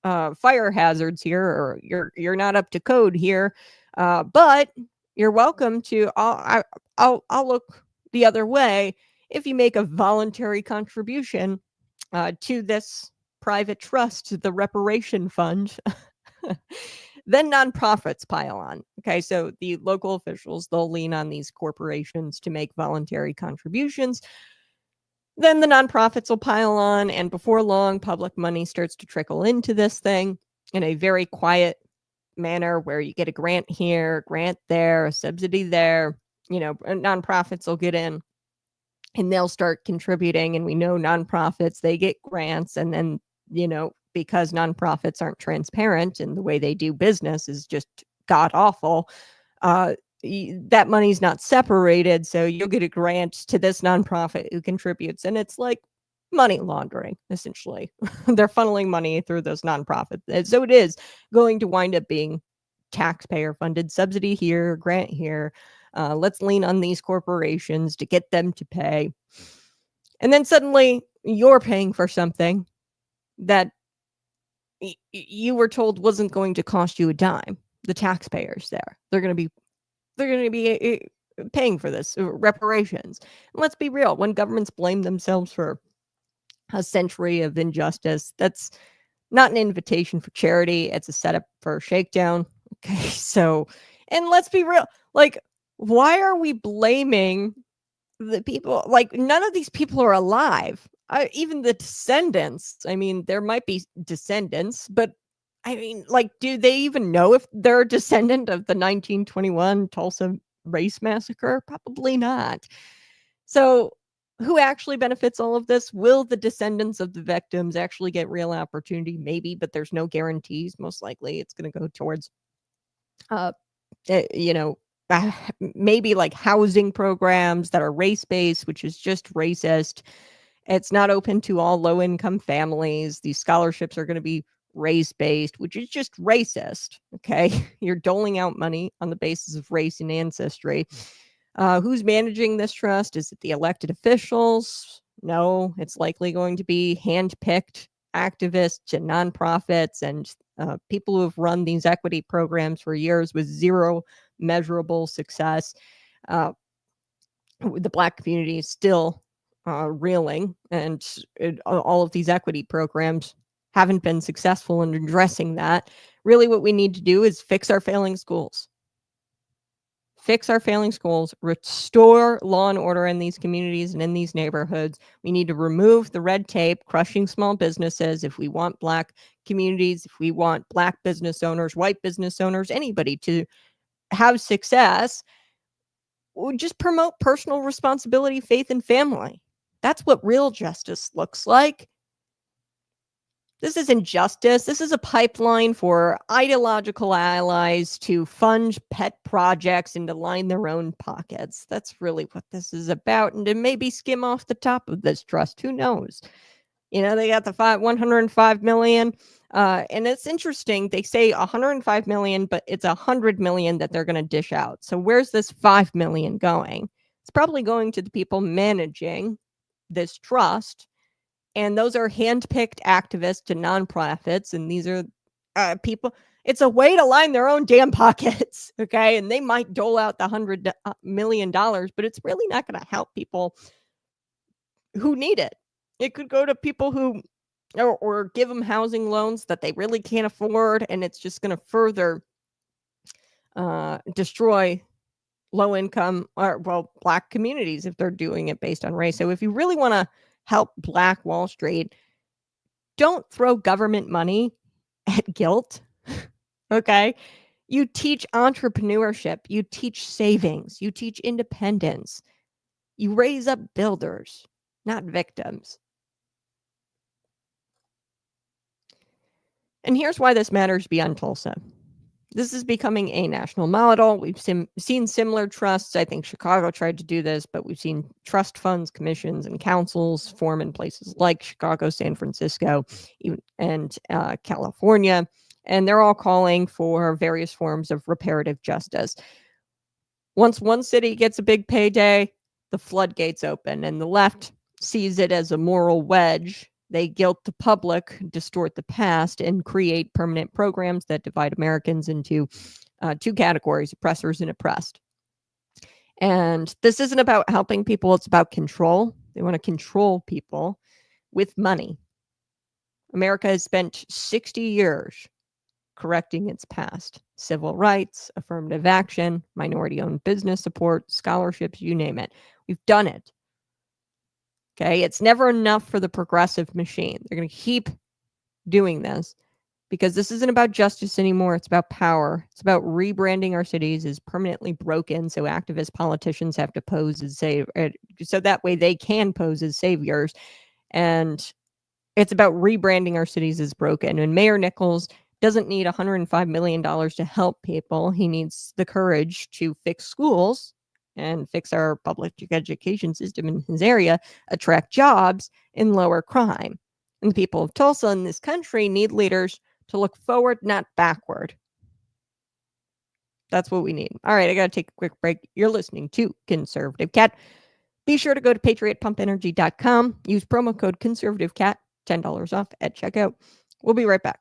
fire hazards here, or you're not up to code here, but you're welcome to. I'll look the other way if you make a voluntary contribution to this private trust, the reparation fund. Then nonprofits pile on. Okay, so the local officials, they'll lean on these corporations to make voluntary contributions. Then the nonprofits will pile on, and before long, public money starts to trickle into this thing in a very quiet manner where you get a grant here, grant there, a subsidy there. Nonprofits will get in and they'll start contributing. And we know nonprofits, they get grants. And then, because nonprofits aren't transparent and the way they do business is just god awful, that money's not separated. So you'll get a grant to this nonprofit who contributes. And it's like money laundering, essentially. They're funneling money through those nonprofits. And so it is going to wind up being taxpayer funded subsidy here, grant here. Let's lean on these corporations to get them to pay. And then suddenly you're paying for something that you were told wasn't going to cost you a dime. The taxpayers there, they're going to be paying for this reparations. And let's be real, when governments blame themselves for a century of injustice. That's not an invitation for charity. It's a setup for a shakedown. Okay. So, and let's be real. Like, why are we blaming the people? Like, none of these people are alive. Even the descendants. I mean, there might be descendants, but I mean, like, do they even know if they're a descendant of the 1921 Tulsa race massacre? Probably not. So, who actually benefits all of this? Will the descendants of the victims actually get real opportunity? Maybe, but there's no guarantees. Most likely, it's going to go towards, uh, you know, maybe like housing programs that are race based, which is just racist. It's not open to all low income families. These scholarships are going to be race based, which is just racist. Okay. You're doling out money on the basis of race and ancestry. Who's managing this trust? Is it the elected officials? No, it's likely going to be hand-picked activists and nonprofits and people who have run these equity programs for years with zero measurable success. Uh, the Black community is still reeling, and all of these equity programs haven't been successful in addressing that. Really, what we need to do is fix our failing schools. Fix our failing schools, restore law and order in these communities and in these neighborhoods. We need to remove the red tape crushing small businesses. If we want Black communities, if we want Black business owners, white business owners, anybody to have success, we'll just promote personal responsibility, faith, and family. That's what real justice looks like. This isn't justice. This is a pipeline for ideological allies to fund pet projects and to line their own pockets. That's really what this is about. And to maybe skim off the top of this trust. Who knows? They got the 105 million. And it's interesting. They say 105 million, but it's 100 million that they're going to dish out. So where's this 5 million going? It's probably going to the people managing this trust. And those are handpicked activists and nonprofits. And these are people. It's a way to line their own damn pockets. Okay. And they might dole out the $100 million, but it's really not going to help people who need it. It could go to people who, or give them housing loans that they really can't afford. And it's just going to further destroy low income or, well, Black communities if they're doing it based on race. So if you really want to help Black Wall Street, don't throw government money at guilt. Okay. You teach entrepreneurship, you teach savings, you teach independence, you raise up builders, not victims. And here's why this matters beyond Tulsa. This is becoming a national model. We've seen similar trusts. I think Chicago tried to do this, but we've seen trust funds, commissions, and councils form in places like Chicago, San Francisco, and California. And they're all calling for various forms of reparative justice. Once one city gets a big payday, the floodgates open, and the left sees it as a moral wedge. They guilt the public, distort the past, and create permanent programs that divide Americans into two categories, oppressors and oppressed. And this isn't about helping people, it's about control. They want to control people with money. America has spent 60 years correcting its past. Civil rights, affirmative action, minority-owned business support, scholarships, you name it. We've done it. Okay, it's never enough for the progressive machine. They're going to keep doing this because this isn't about justice anymore. It's about power. It's about rebranding our cities as permanently broken, so activist politicians have to pose as so that way they can pose as saviors. And it's about rebranding our cities as broken. And Mayor Nichols doesn't need $105 million to help people. He needs the courage to fix schools and fix our public education system in his area, attract jobs, and lower crime. And the people of Tulsa in this country need leaders to look forward, not backward. That's what we need. All right, I got to take a quick break. You're listening to Conservative Cat. Be sure to go to patriotpumpenergy.com. Use promo code ConservativeCat, $10 off at checkout. We'll be right back.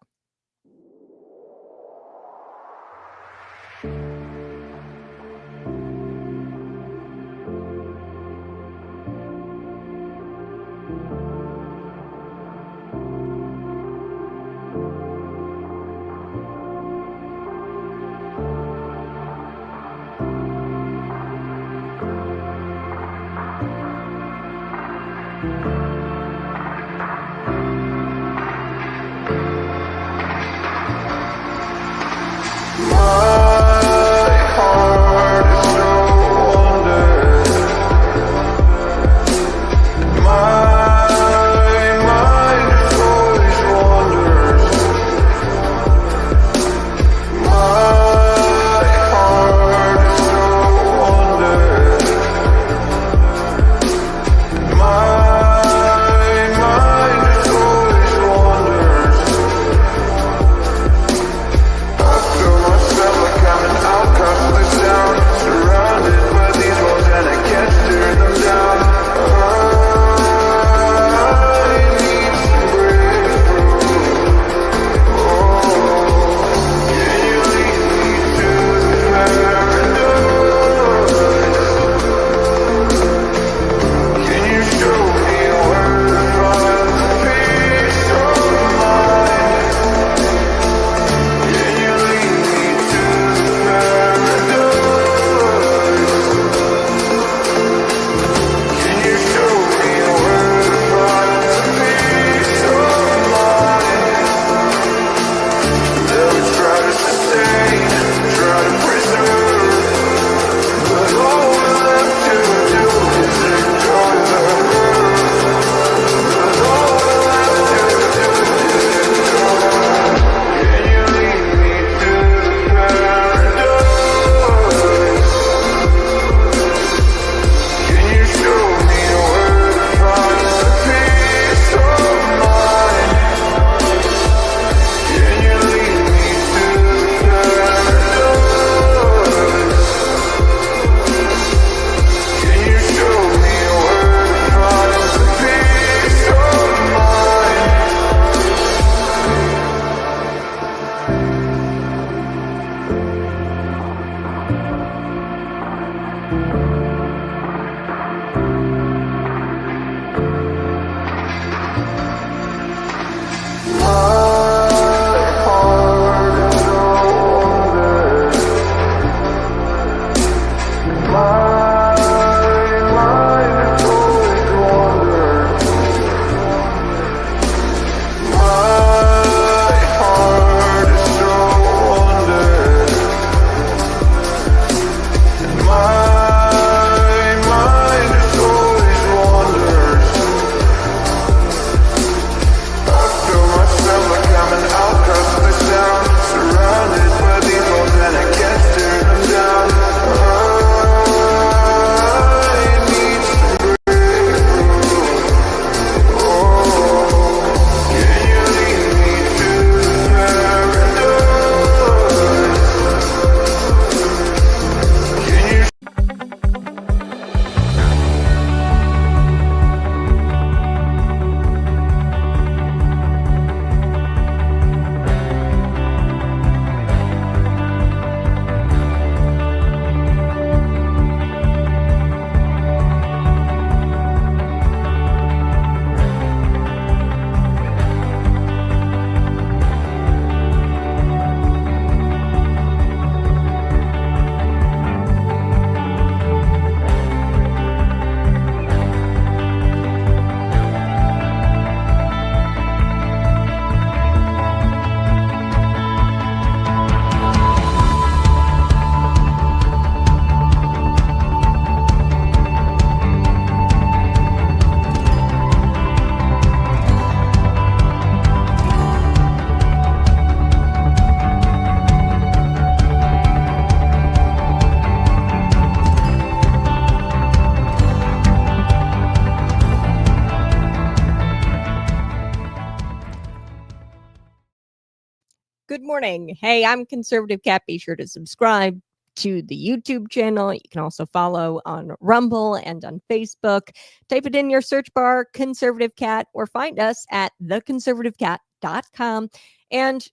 morning. Hey, I'm Conservative Cat. Be sure to subscribe to the YouTube channel. You can also follow on Rumble and on Facebook. Type it in your search bar, Conservative Cat, or find us at theconservativecat.com. And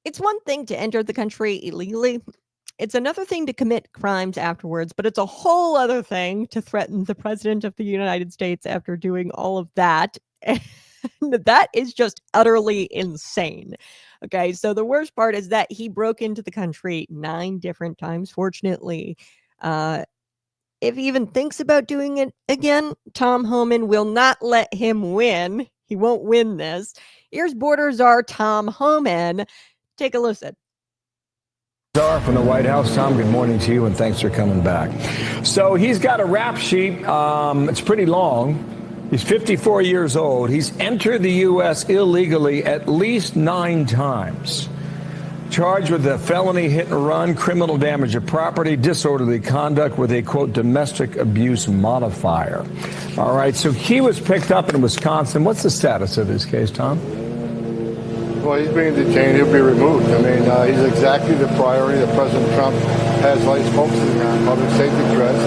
it's one thing to enter the country illegally. It's another thing to commit crimes afterwards, but it's a whole other thing to threaten the president of the United States after doing all of that. And that is just utterly insane. Okay, so the worst part is that he broke into the country 9 different times. Fortunately, if he even thinks about doing it again, Tom Homan will not let him win. He won't win this. Here's Border Czar Tom Homan. Take a listen. From the White House. Tom, good morning to you, and thanks for coming back. So he's got a rap sheet. It's pretty long. He's 54 years old. He's entered the U.S. illegally at least 9 times. Charged with a felony hit and run, criminal damage of property, disorderly conduct with a, quote, domestic abuse modifier. All right, so he was picked up in Wisconsin. What's the status of his case, Tom? Well, he's being detained. He'll be removed. I mean, he's exactly the priority that President Trump has while he's focusing on public safety threats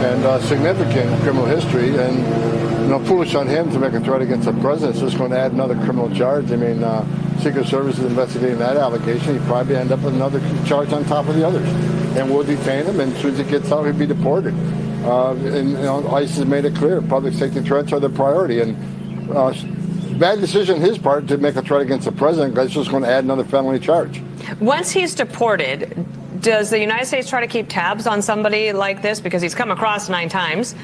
and significant criminal history. And, foolish on him to make a threat against the president. It's just going to add another criminal charge. I mean, Secret Service is investigating that allegation. He'd probably end up with another charge on top of the others. And we'll detain him, and as soon as he gets out, he'll be deported. ICE has made it clear. Public safety threats are the priority. And bad decision on his part to make a threat against the president. That's just going to add another felony charge. Once he's deported, does the United States try to keep tabs on somebody like this? Because he's come across 9 times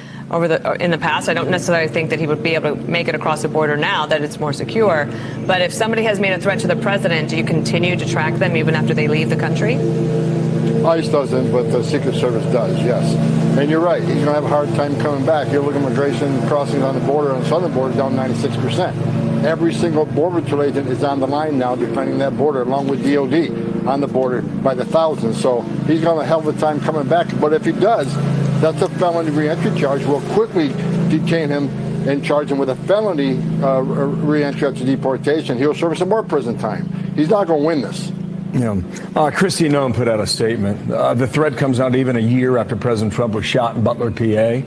in the past. I don't necessarily think that he would be able to make it across the border now that it's more secure. But if somebody has made a threat to the president, do you continue to track them even after they leave the country? ICE doesn't, but the Secret Service does, yes. And you're right. He's going to have a hard time coming back. You look at immigration crossings on the border, on the southern border, down 96%. Every single border patrol agent is on the line now defending that border, along with DOD on the border by the thousands. So he's going to have a hell of a time coming back. But if he does, that's a felony reentry charge. We'll quickly detain him and charge him with a felony reentry after deportation. He'll serve some more prison time. He's not going to win this. Kristi Noem put out a statement. The threat comes out even a year after President Trump was shot in Butler, PA,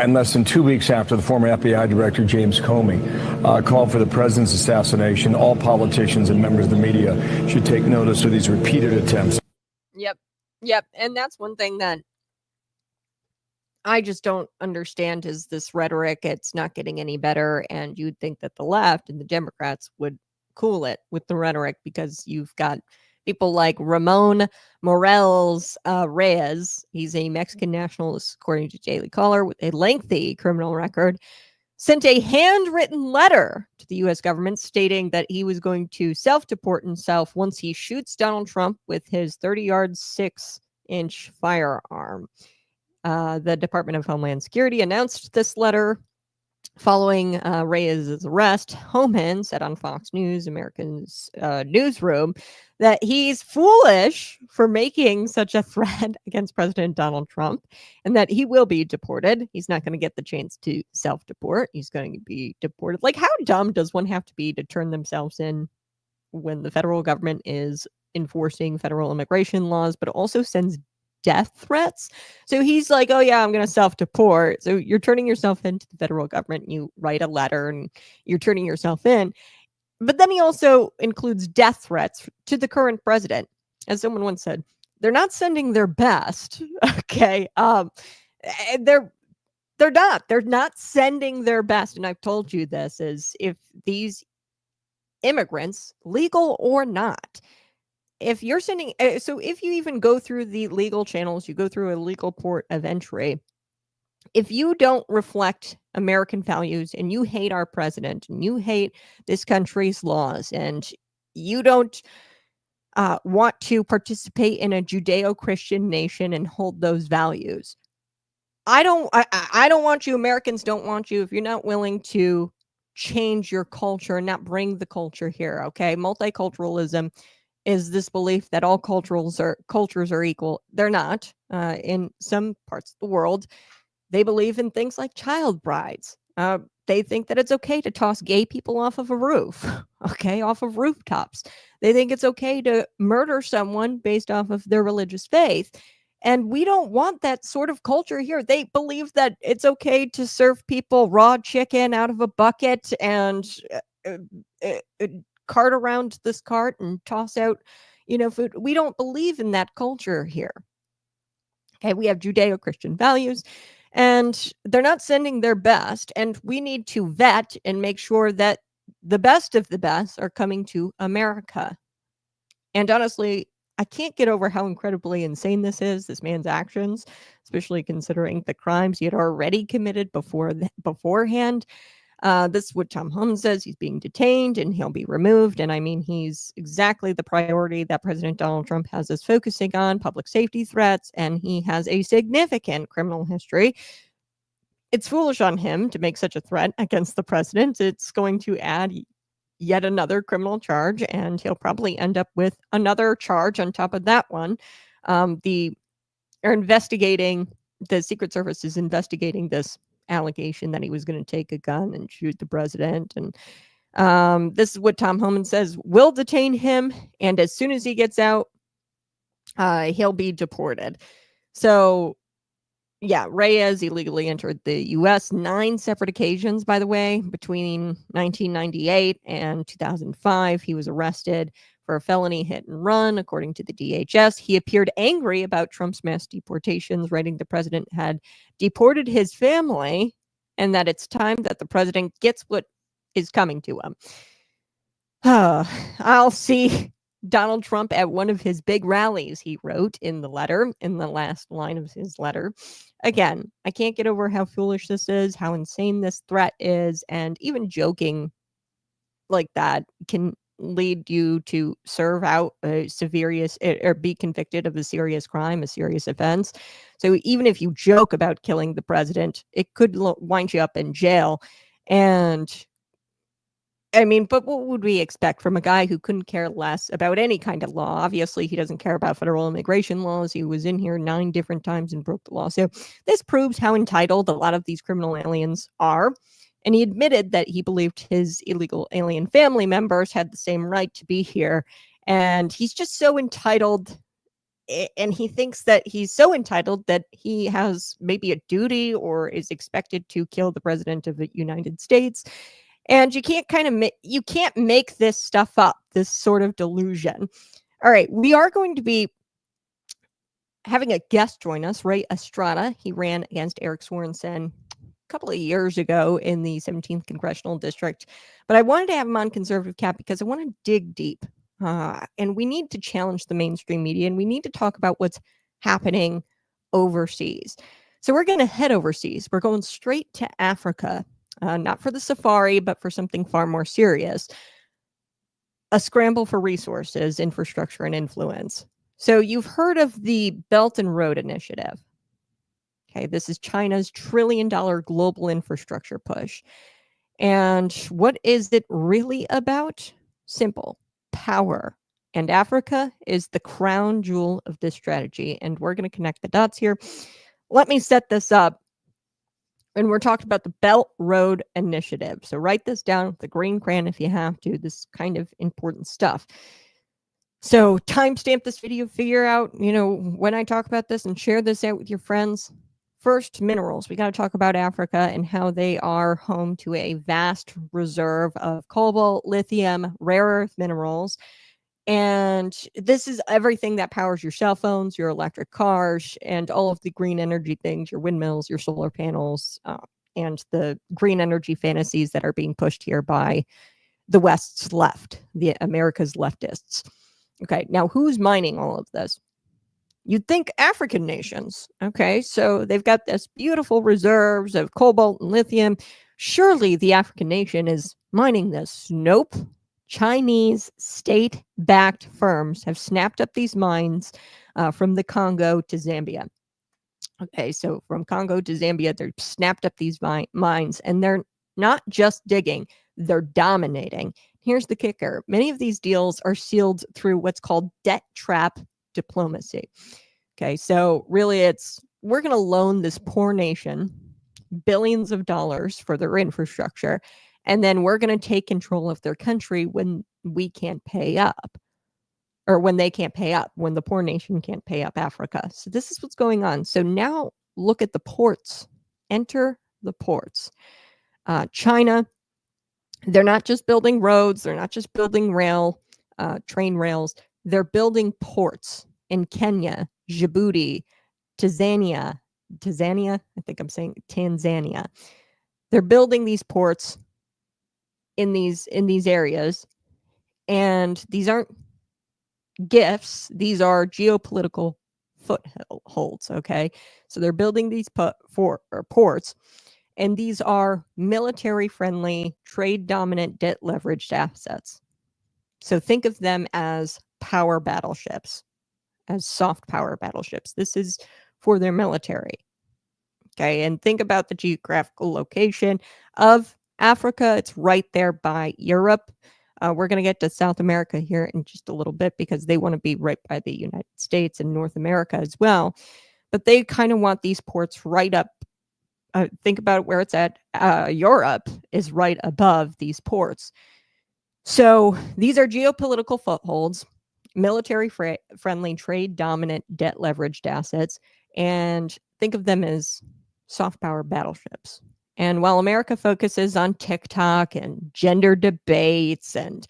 and less than 2 weeks after the former FBI Director James Comey called for the president's assassination. All politicians and members of the media should take notice of these repeated attempts. Yep. And that's one thing that I just don't understand is this rhetoric. It's not getting any better. And you'd think that the left and the Democrats would cool it with the rhetoric because you've got people like Ramon Morales Reyes. He's a Mexican nationalist, according to Daily Caller, with a lengthy criminal record, sent a handwritten letter to the U.S. government stating that he was going to self-deport himself once he shoots Donald Trump with his 30-yard, 6-inch firearm. The Department of Homeland Security announced this letter following Reyes' arrest. Homan said on Fox News, America's newsroom, that he's foolish for making such a threat against President Donald Trump and that he will be deported. He's not going to get the chance to self-deport. He's going to be deported. Like, how dumb does one have to be to turn themselves in when the federal government is enforcing federal immigration laws, but also sends death threats? So he's like, oh yeah, I'm going to self-deport. So you're turning yourself into the federal government. You write a letter and you're turning yourself in. But then he also includes death threats to the current president. As someone once said, they're not sending their best. Okay. They're not sending their best. And I've told you this, is if these immigrants, legal or not, if you're sending, so if you even go through the legal channels, you go through a legal port of entry, if you don't reflect American values and you hate our president and you hate this country's laws and you don't want to participate in a Judeo-Christian nation and hold those values, I don't want you. Americans don't want you if you're not willing to change your culture and not bring the culture here. Okay, multiculturalism is this belief that all cultures are equal. They're not. In some parts of the world, they believe in things like child brides. They think that it's okay to toss gay people off of a roof, okay, off of rooftops. They think it's okay to murder someone based off of their religious faith. And we don't want that sort of culture here. They believe that it's okay to serve people raw chicken out of a bucket and uh, cart around this cart and toss out, food. We don't believe in that culture here. Okay, we have Judeo-Christian values, and they're not sending their best. And we need to vet and make sure that the best of the best are coming to America. And honestly, I can't get over how incredibly insane this is, this man's actions, especially considering the crimes he had already committed beforehand. This is what Tom Holland says. He's being detained and he'll be removed. And I mean, he's exactly the priority that President Donald Trump has us focusing on, public safety threats, and he has a significant criminal history. It's foolish on him to make such a threat against the president. It's going to add yet another criminal charge, and he'll probably end up with another charge on top of that one. The Secret Service is investigating this allegation that he was going to take a gun and shoot the president. And this is what Tom Homan says: we'll detain him, and as soon as he gets out, he'll be deported. So yeah, Reyes illegally entered the U.S. 9 separate occasions, by the way. Between 1998 and 2005, he was arrested for a felony hit and run, according to the DHS. He appeared angry about Trump's mass deportations, writing the president had deported his family and that it's time that the president gets what is coming to him. I'll see Donald Trump at one of his big rallies, he wrote in the last line of his letter. Again, I can't get over how foolish this is, how insane this threat is, and even joking like that can lead you to serve out a serious or be convicted of a serious crime, a serious offense. So even if you joke about killing the president, it could wind you up in jail. And I mean, but what would we expect from a guy who couldn't care less about any kind of law? Obviously, he doesn't care about federal immigration laws. He was in here 9 different times and broke the law. So this proves how entitled a lot of these criminal aliens are. And he admitted that he believed his illegal alien family members had the same right to be here. And he's just so entitled. And he thinks that he's so entitled that he has maybe a duty or is expected to kill the president of the United States. And you can't make this stuff up, this sort of delusion. All right, we are going to be having a guest join us, Ray Estrada. He ran against Eric Sorensen a couple of years ago in the 17th Congressional District. But I wanted to have him on Conservative Cap because I want to dig deep. And we need to challenge the mainstream media, and we need to talk about what's happening overseas. So we're going to head overseas. We're going straight to Africa. Not for the safari, but for something far more serious. A scramble for resources, infrastructure, and influence. So you've heard of the Belt and Road Initiative. Okay, this is China's $1 trillion global infrastructure push. And what is it really about? Simple: power. And Africa is the crown jewel of this strategy. And we're going to connect the dots here. Let me set this up. And we're talking about the Belt Road Initiative. So write this down with the green crayon if you have to. This is kind of important stuff. So timestamp this video, figure out, when I talk about this, and share this out with your friends. First, minerals. We got to talk about Africa and how they are home to a vast reserve of cobalt, lithium, rare earth minerals. And this is everything that powers your cell phones, your electric cars, and all of the green energy things, your windmills, your solar panels, and the green energy fantasies that are being pushed here by the West's left, the America's leftists. Okay, now who's mining all of this? You'd think African nations. Okay, so they've got this beautiful reserves of cobalt and lithium. Surely the African nation is mining this. Nope. Chinese state-backed firms have snapped up these mines from the Congo to Zambia. Okay, so from Congo to Zambia, they're snapped up these mines, and they're not just digging, they're dominating. Here's the kicker. Many of these deals are sealed through what's called debt trap diplomacy. Okay, so really we're going to loan this poor nation billions of dollars for their infrastructure, and then we're going to take control of their country when we can't pay up, or when they can't pay up, when the poor nation can't pay up Africa. So this is what's going on. So now look at the ports. Enter the ports. China, they're not just building roads, they're not just building train rails, they're building ports in Kenya, Djibouti, Tanzania, I think I'm saying Tanzania. They're building these ports in these areas, and these aren't gifts, these are geopolitical footholds, okay? So they're building these ports, and these are military-friendly, trade-dominant, debt-leveraged assets. So think of them as power battleships, as soft power battleships. This is for their military. Okay, and think about the geographical location of Africa. It's right there by Europe. We're going to get to South America here in just a little bit because they want to be right by the United States and North America as well. But they kind of want these ports right up. Think about where it's at. Europe is right above these ports. So these are geopolitical footholds, military friendly, trade dominant, debt leveraged assets, and think of them as soft power battleships. And while America focuses on TikTok and gender debates and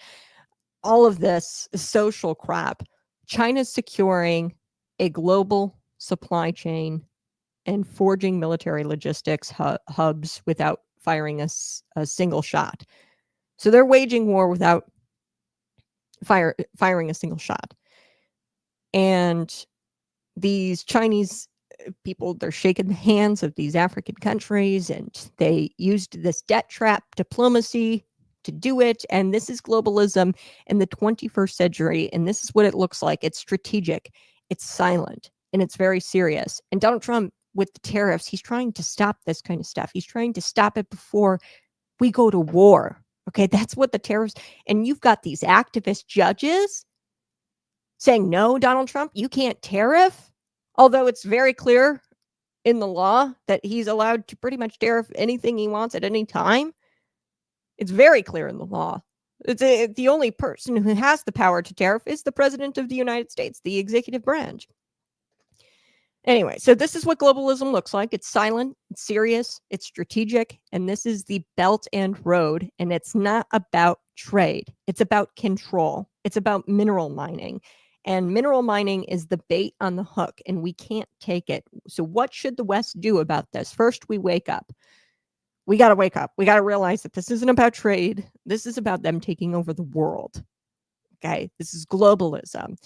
all of this social crap, China's securing a global supply chain and forging military logistics hubs without firing a single shot. So they're waging war without firing a single shot. And these Chinese people, they're shaking the hands of these African countries, and they used this debt trap diplomacy to do it. And this is globalism in the 21st century. And this is what it looks like. It's strategic, it's silent, and it's very serious. And Donald Trump, with the tariffs, he's trying to stop this kind of stuff. He's trying to stop it before we go to war. Okay, that's what the tariffs, and you've got these activist judges saying, no, Donald Trump, you can't tariff. Although it's very clear in the law that he's allowed to pretty much tariff anything he wants at any time. It's very clear in the law. The only person who has the power to tariff is the president of the United States, the executive branch. Anyway, so this is what globalism looks like. It's silent, it's serious, it's strategic, and this is the Belt and Road. And it's not about trade. It's about control. It's about mineral mining. And mineral mining is the bait on the hook, and we can't take it. So what should the West do about this? First, we wake up. We got to wake up. We got to realize that this isn't about trade. This is about them taking over the world. Okay, this is globalism.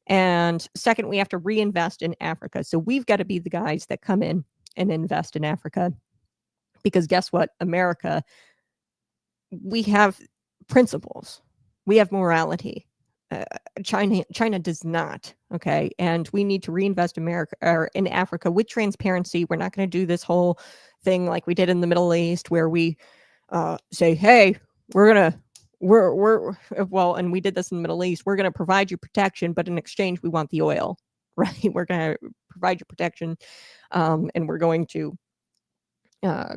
And second, we have to reinvest in Africa. So we've got to be the guys that come in and invest in Africa. Because guess what? America, we have principles. We have morality. China does not. Okay. And we need to reinvest in Africa with transparency. We're not going to do this whole thing like we did in the Middle East where we say, hey, and we did this in the Middle East. We're going to provide you protection, but in exchange, we want the oil, right? We're going to provide you protection, and we're going to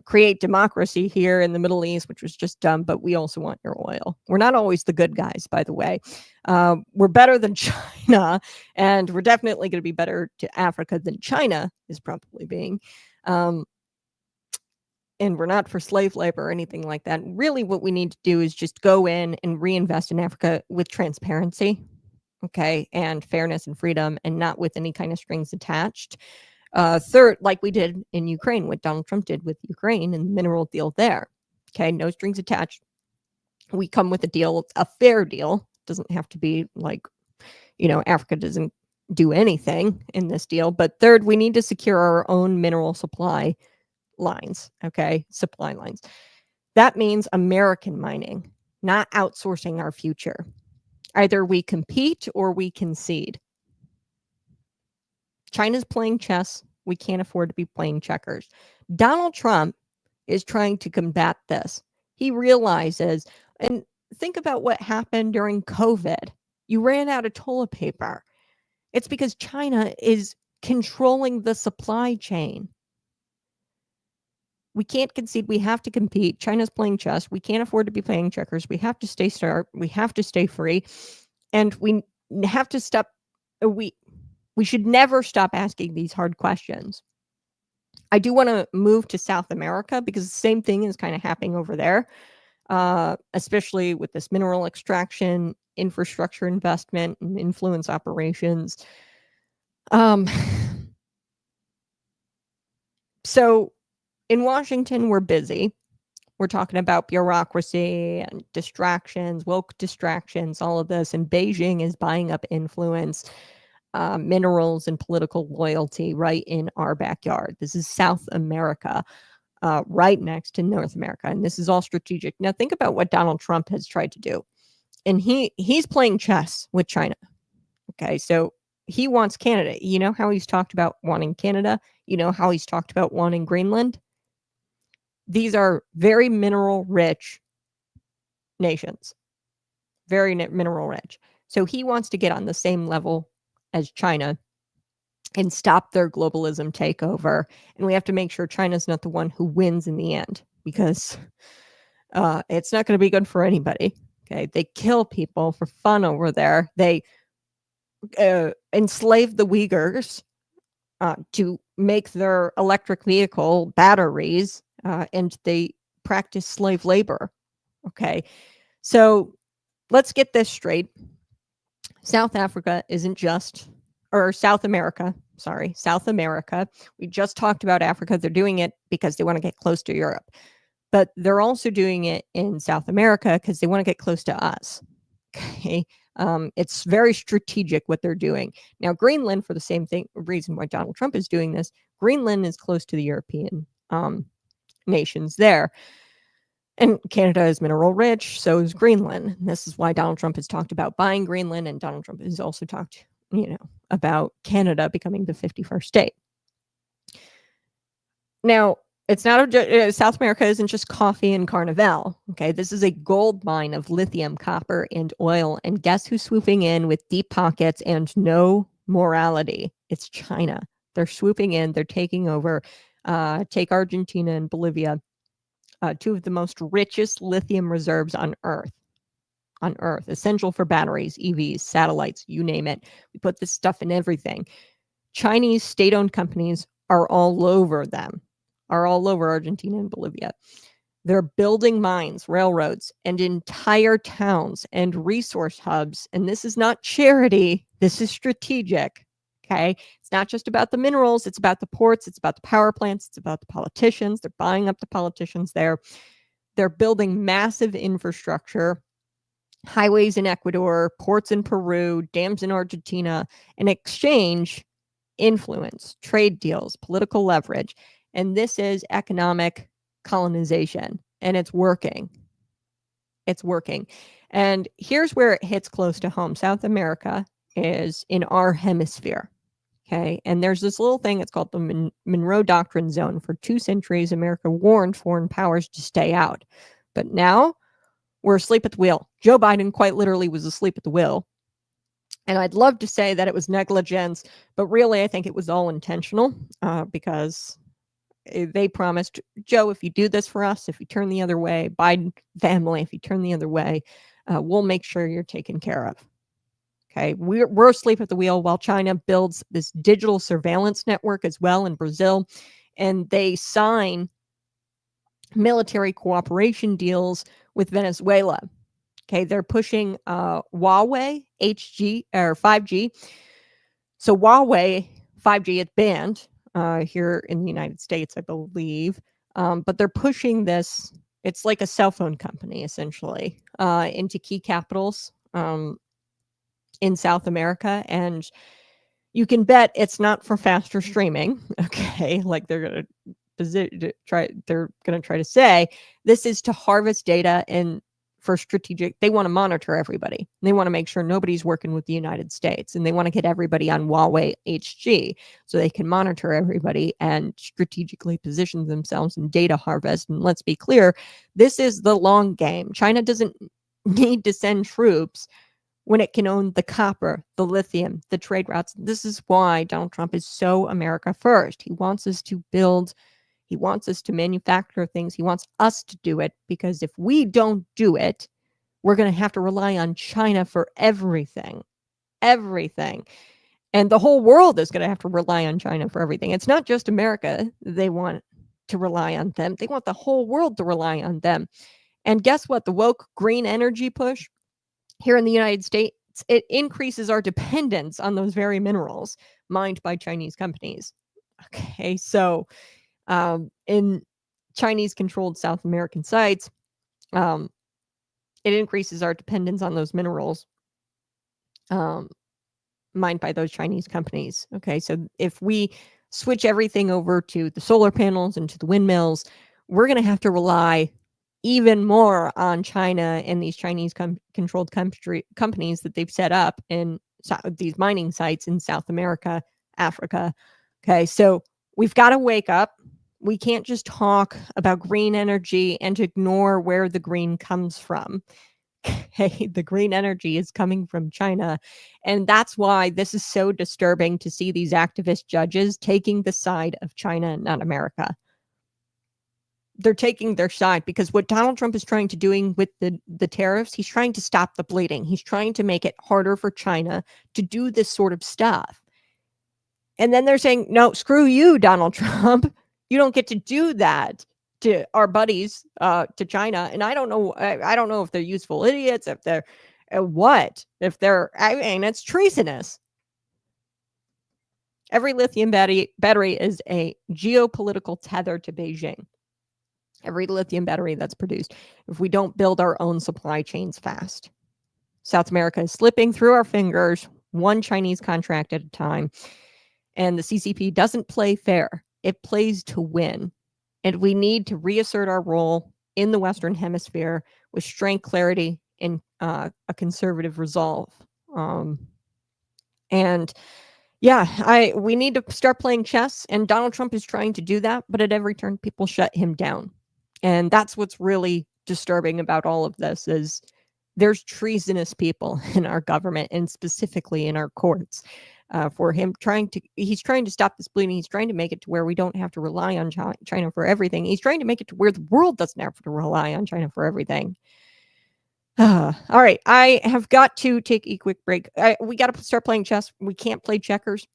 create democracy here in the Middle East, which was just dumb, but we also want your oil. We're not always the good guys, by the way. We're better than China, and we're definitely going to be better to Africa than China is probably being. And we're not for slave labor or anything like that. Really, what we need to do is just go in and reinvest in Africa with transparency, okay, and fairness and freedom, and not with any kind of strings attached. Third, like we did in Ukraine, what Donald Trump did with Ukraine and the mineral deal there. Okay, no strings attached. We come with a deal, a fair deal. Doesn't have to be like, Africa doesn't do anything in this deal. But third, we need to secure our own mineral supply lines, okay, supply lines. That means American mining, not outsourcing our future. Either we compete or we concede. China's playing chess. We can't afford to be playing checkers. Donald Trump is trying to combat this. He realizes, and think about what happened during COVID. You ran out of toilet paper. It's because China is controlling the supply chain. We can't concede. We have to compete. China's playing chess. We can't afford to be playing checkers. We have to stay sharp. We have to stay free. And we have to stop. We should never stop asking these hard questions. I do want to move to South America because the same thing is kind of happening over there, especially with this mineral extraction, infrastructure investment, and influence operations. So in Washington, we're busy. We're talking about bureaucracy and distractions, woke distractions, all of this. And Beijing is buying up influence, minerals, and political loyalty right in our backyard. This is South America, right next to North America. And this is all strategic. Now, think about what Donald Trump has tried to do. And he's playing chess with China. Okay, so he wants Canada. You know how he's talked about wanting Canada? You know how he's talked about wanting Greenland? These are very mineral rich nations, very mineral rich. So he wants to get on the same level as China and stop their globalism takeover. And we have to make sure China's not the one who wins in the end, because it's not going to be good for anybody. Okay, they kill people for fun over there. They enslave the Uyghurs to make their electric vehicle batteries, and they practice slave labor. Okay, so let's get this straight. South Africa isn't just, or South America, sorry, South America. We just talked about Africa. They're doing it because they want to get close to Europe. But they're also doing it in South America because they want to get close to us. Okay. It's very strategic what they're doing. Now, Greenland, for the same reason why Donald Trump is doing this, Greenland is close to the European nations there. And Canada is mineral rich, so is Greenland. And this is why Donald Trump has talked about buying Greenland, and Donald Trump has also talked, about Canada becoming the 51st state. Now, it's not South America isn't just coffee and Carnival. Okay, this is a gold mine of lithium, copper, and oil. And guess who's swooping in with deep pockets and no morality? It's China. They're swooping in. They're taking over. Take Argentina and Bolivia, two of the most richest lithium reserves on Earth. Essential for batteries, EVs, satellites, you name it. We put this stuff in everything. Chinese state-owned companies are all over them. Are all over Argentina and Bolivia. They're building mines, railroads, and entire towns and resource hubs. And this is not charity. This is strategic. Okay. It's not just about the minerals. It's about the ports. It's about the power plants. It's about the politicians. They're buying up the politicians there. They're building massive infrastructure, highways in Ecuador, ports in Peru, dams in Argentina, in exchange, influence, trade deals, political leverage. And this is economic colonization, and it's working. It's working. And here's where it hits close to home. South America is in our hemisphere. Okay. And there's this little thing, it's called the Monroe Doctrine Zone. For 2 centuries, America warned foreign powers to stay out. But now we're asleep at the wheel. Joe Biden quite literally was asleep at the wheel. And I'd love to say that it was negligence, but really I think it was all intentional, because they promised, Joe, if you do this for us, if you turn the other way, Biden family, if you turn the other way, we'll make sure you're taken care of. Okay, we're asleep at the wheel while China builds this digital surveillance network as well in Brazil, and they sign military cooperation deals with Venezuela. Okay, they're pushing Huawei HG or 5G. So Huawei 5G is banned here in the United States, I believe. But they're pushing this. It's like a cell phone company, essentially, into key capitals in South America. And you can bet it's not for faster streaming. Okay, like they're going to try to say this is to harvest data and for strategic. They want to monitor everybody. They want to make sure nobody's working with the United States, and they want to get everybody on Huawei HG so they can monitor everybody and strategically position themselves in data harvest. And let's be clear, this is the long game. China doesn't need to send troops when it can own the copper, the lithium, the trade routes. This is why Donald Trump is so America first. He wants us to build He wants us to manufacture things. He wants us to do it, because if we don't do it, we're going to have to rely on China for everything. Everything. And the whole world is going to have to rely on China for everything. It's not just America they want to rely on them. They want the whole world to rely on them. And guess what? The woke green energy push here in the United States, it increases our dependence on those very minerals mined by Chinese companies. Okay, so in Chinese-controlled South American sites, it increases our dependence on those minerals mined by those Chinese companies. Okay, so if we switch everything over to the solar panels and to the windmills, we're going to have to rely even more on China and these Chinese controlled companies that they've set up in these mining sites in South America, Africa. Okay, so we've got to wake up. We can't just talk about green energy and ignore where the green comes from. Okay, the green energy is coming from China. And that's why this is so disturbing to see these activist judges taking the side of China, not America. They're taking their side because what Donald Trump is trying to doing with the tariffs, he's trying to stop the bleeding. He's trying to make it harder for China to do this sort of stuff. And then they're saying, no, screw you, Donald Trump. You don't get to do that to our buddies, to China. And I don't know if they're useful idiots, if they're I mean, it's treasonous. Every lithium battery is a geopolitical tether to Beijing. Every lithium battery that's produced, if we don't build our own supply chains fast. South America is slipping through our fingers, one Chinese contract at a time. And the CCP doesn't play fair. It plays to win. And we need to reassert our role in the Western Hemisphere with strength, clarity, and a conservative resolve. We need to start playing chess. And Donald Trump is trying to do that. But at every turn, people shut him down. And that's what's really disturbing about all of this is there's treasonous people in our government and specifically in our courts. For him he's trying to stop this bleeding. He's trying to make it to where we don't have to rely on China for everything. He's trying to make it to where the world doesn't have to rely on China for everything. All right, I have got to take a quick break. We got to start playing chess. We can't play checkers,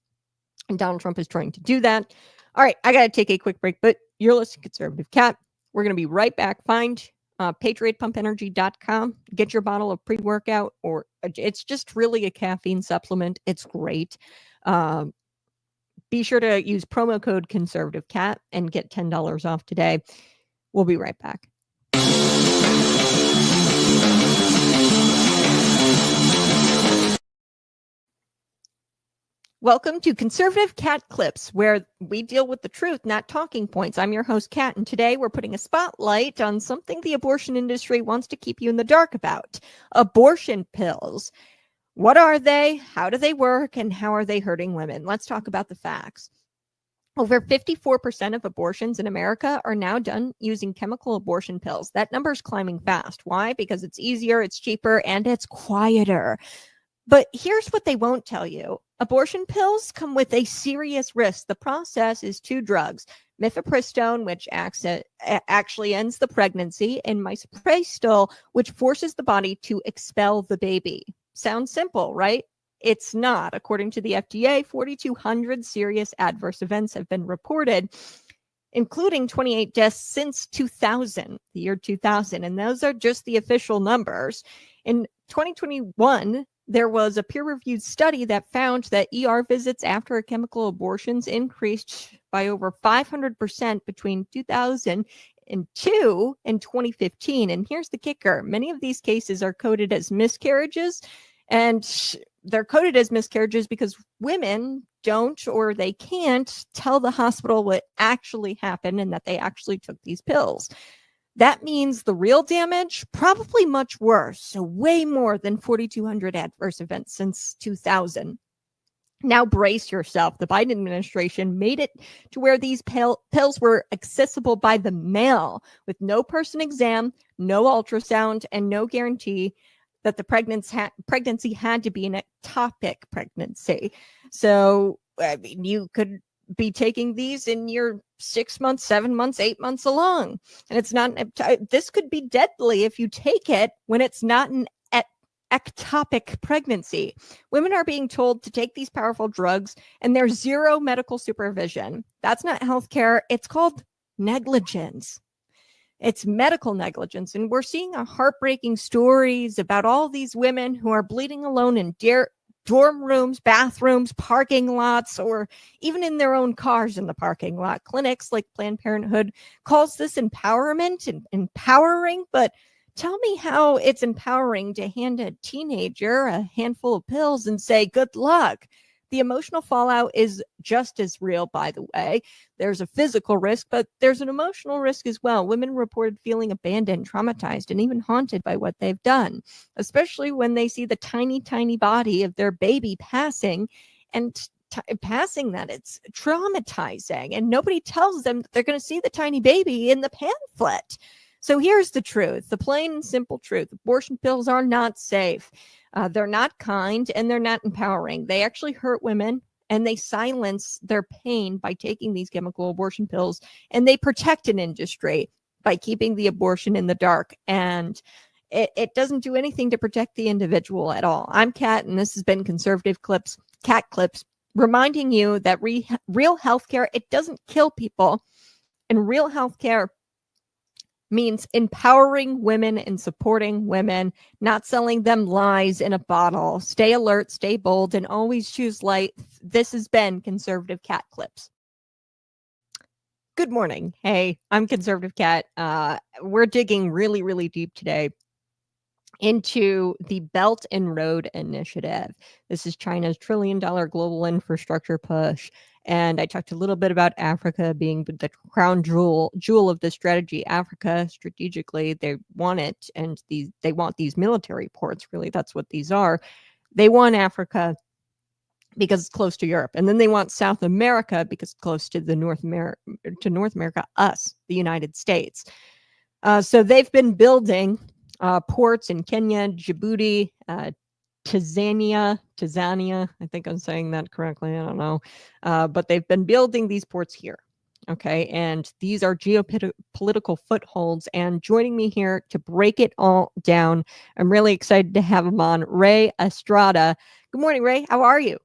and Donald Trump is trying to do that. All right, I got to take a quick break, but you're listening to Conservative Cat. We're going to be right back. Find PatriotPumpEnergy.com. Get your bottle of pre-workout, or it's just really a caffeine supplement. It's great. Be sure to use promo code ConservativeCat and get $10 off today. We'll be right back. Welcome to Conservative Cat Clips, where we deal with the truth, not talking points. I'm your host, Kat, and today we're putting a spotlight on something the abortion industry wants to keep you in the dark about: abortion pills. What are they? How do they work? And how are they hurting women? Let's talk about the facts. Over 54% of abortions in America are now done using chemical abortion pills. That number is climbing fast. Why? Because it's easier, it's cheaper, and it's quieter. But here's what they won't tell you. Abortion pills come with a serious risk. The process is two drugs: mifepristone, which actually ends the pregnancy, and misoprostol, which forces the body to expel the baby. Sounds simple, right? It's not. According to the FDA, 4,200 serious adverse events have been reported, including 28 deaths since 2000, the year 2000. And those are just the official numbers. In 2021, there was a peer-reviewed study that found that ER visits after chemical abortions increased by over 500% between 2002 and 2015. And here's the kicker. Many of these cases are coded as miscarriages, and they're coded as miscarriages because women don't, or they can't, tell the hospital what actually happened and that they actually took these pills. That means the real damage, probably much worse. So way more than 4,200 adverse events since 2000. Now brace yourself. The Biden administration made it to where these pills were accessible by the mail with no person exam, no ultrasound, and no guarantee that the pregnancy had to be an ectopic pregnancy. So I mean, you could be taking these in your 6 months, 7 months, 8 months along. And it's not, this could be deadly if you take it when it's not an ectopic pregnancy. Women are being told to take these powerful drugs and there's zero medical supervision. That's not healthcare. It's called negligence. It's medical negligence. And we're seeing heartbreaking stories about all these women who are bleeding alone in dorm rooms, bathrooms, parking lots, or even in their own cars in the parking lot. Clinics like Planned Parenthood calls this empowerment and empowering, but tell me how it's empowering to hand a teenager a handful of pills and say, good luck. The emotional fallout is just as real, by the way. There's a physical risk, but there's an emotional risk as well. Women reported feeling abandoned, traumatized, and even haunted by what they've done, especially when they see the tiny, tiny body of their baby passing and passing that. It's traumatizing, and nobody tells them that they're going to see the tiny baby in the pamphlet. So here's the truth, the plain and simple truth. Abortion pills are not safe. They're not kind, and they're not empowering. They actually hurt women, and they silence their pain by taking these chemical abortion pills, and they protect an industry by keeping the abortion in the dark. And it doesn't do anything to protect the individual at all. I'm Kat, and this has been Conservative Clips, Cat Clips, reminding you that real healthcare, it doesn't kill people. And real healthcare means empowering women and supporting women, not selling them lies in a bottle. Stay alert, stay bold, and always choose light. This has been Conservative Cat Clips. Good morning. Hey, I'm Conservative Cat. We're digging really, really deep today into the Belt and Road Initiative. This is China's $1 trillion global infrastructure push. And I talked a little bit about Africa being the crown jewel of this strategy. Africa, strategically, they want it, and they want these military ports. Really, that's what these are. They want Africa because it's close to Europe, and then they want South America because it's close to North America, us, the United States. So they've been building ports in Kenya, Djibouti, Tanzania, I think I'm saying that correctly, I don't know. But they've been building these ports here, okay? And these are geopolitical footholds. And joining me here to break it all down, I'm really excited to have him on, Ray Estrada. Good morning, Ray. How are you?